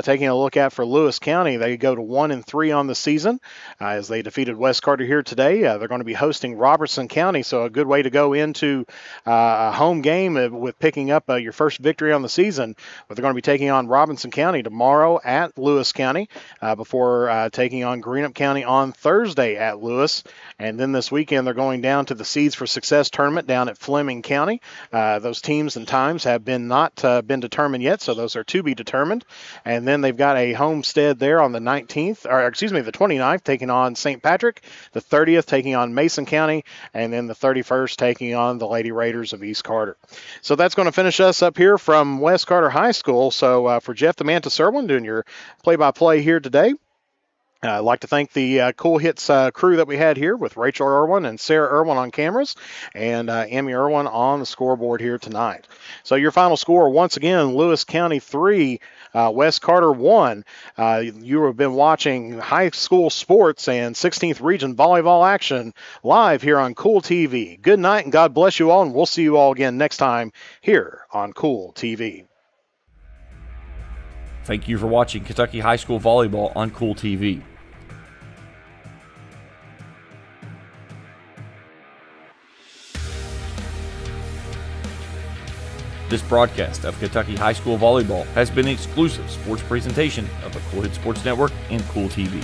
Taking a look at for Lewis County, they go to 1-3 on the season as they defeated West Carter here today. They're going to be hosting Robertson County, so a good way to go into a home game with picking up your first victory on the season. But they're going to be taking on Robinson County tomorrow at Lewis County before taking on Greenup County on Thursday at Lewis. And then this weekend, they're going down to the Seeds for Success tournament down at Fleming County. Those teams and times have not been determined yet, so those are to be determined. And then they've got a homestead there on the 29th, taking on St. Patrick, the 30th taking on Mason County, and then the 31st taking on the Lady Raiders of East Carter. So that's going to finish us up here from West Carter High School. So for Jeff the Manta Serwin doing your play-by-play here today, I'd like to thank the Cool Hits crew that we had here with Rachel Irwin and Sarah Irwin on cameras and Amy Irwin on the scoreboard here tonight. So your final score, once again, Lewis County 3, West Carter 1. You have been watching high school sports and 16th Region volleyball action live here on Cool TV. Good night and God bless you all, and we'll see you all again next time here on Cool TV. Thank you for watching Kentucky High School Volleyball on Cool TV. This broadcast of Kentucky High School Volleyball has been an exclusive sports presentation of the Cool Hit Sports Network and Cool TV.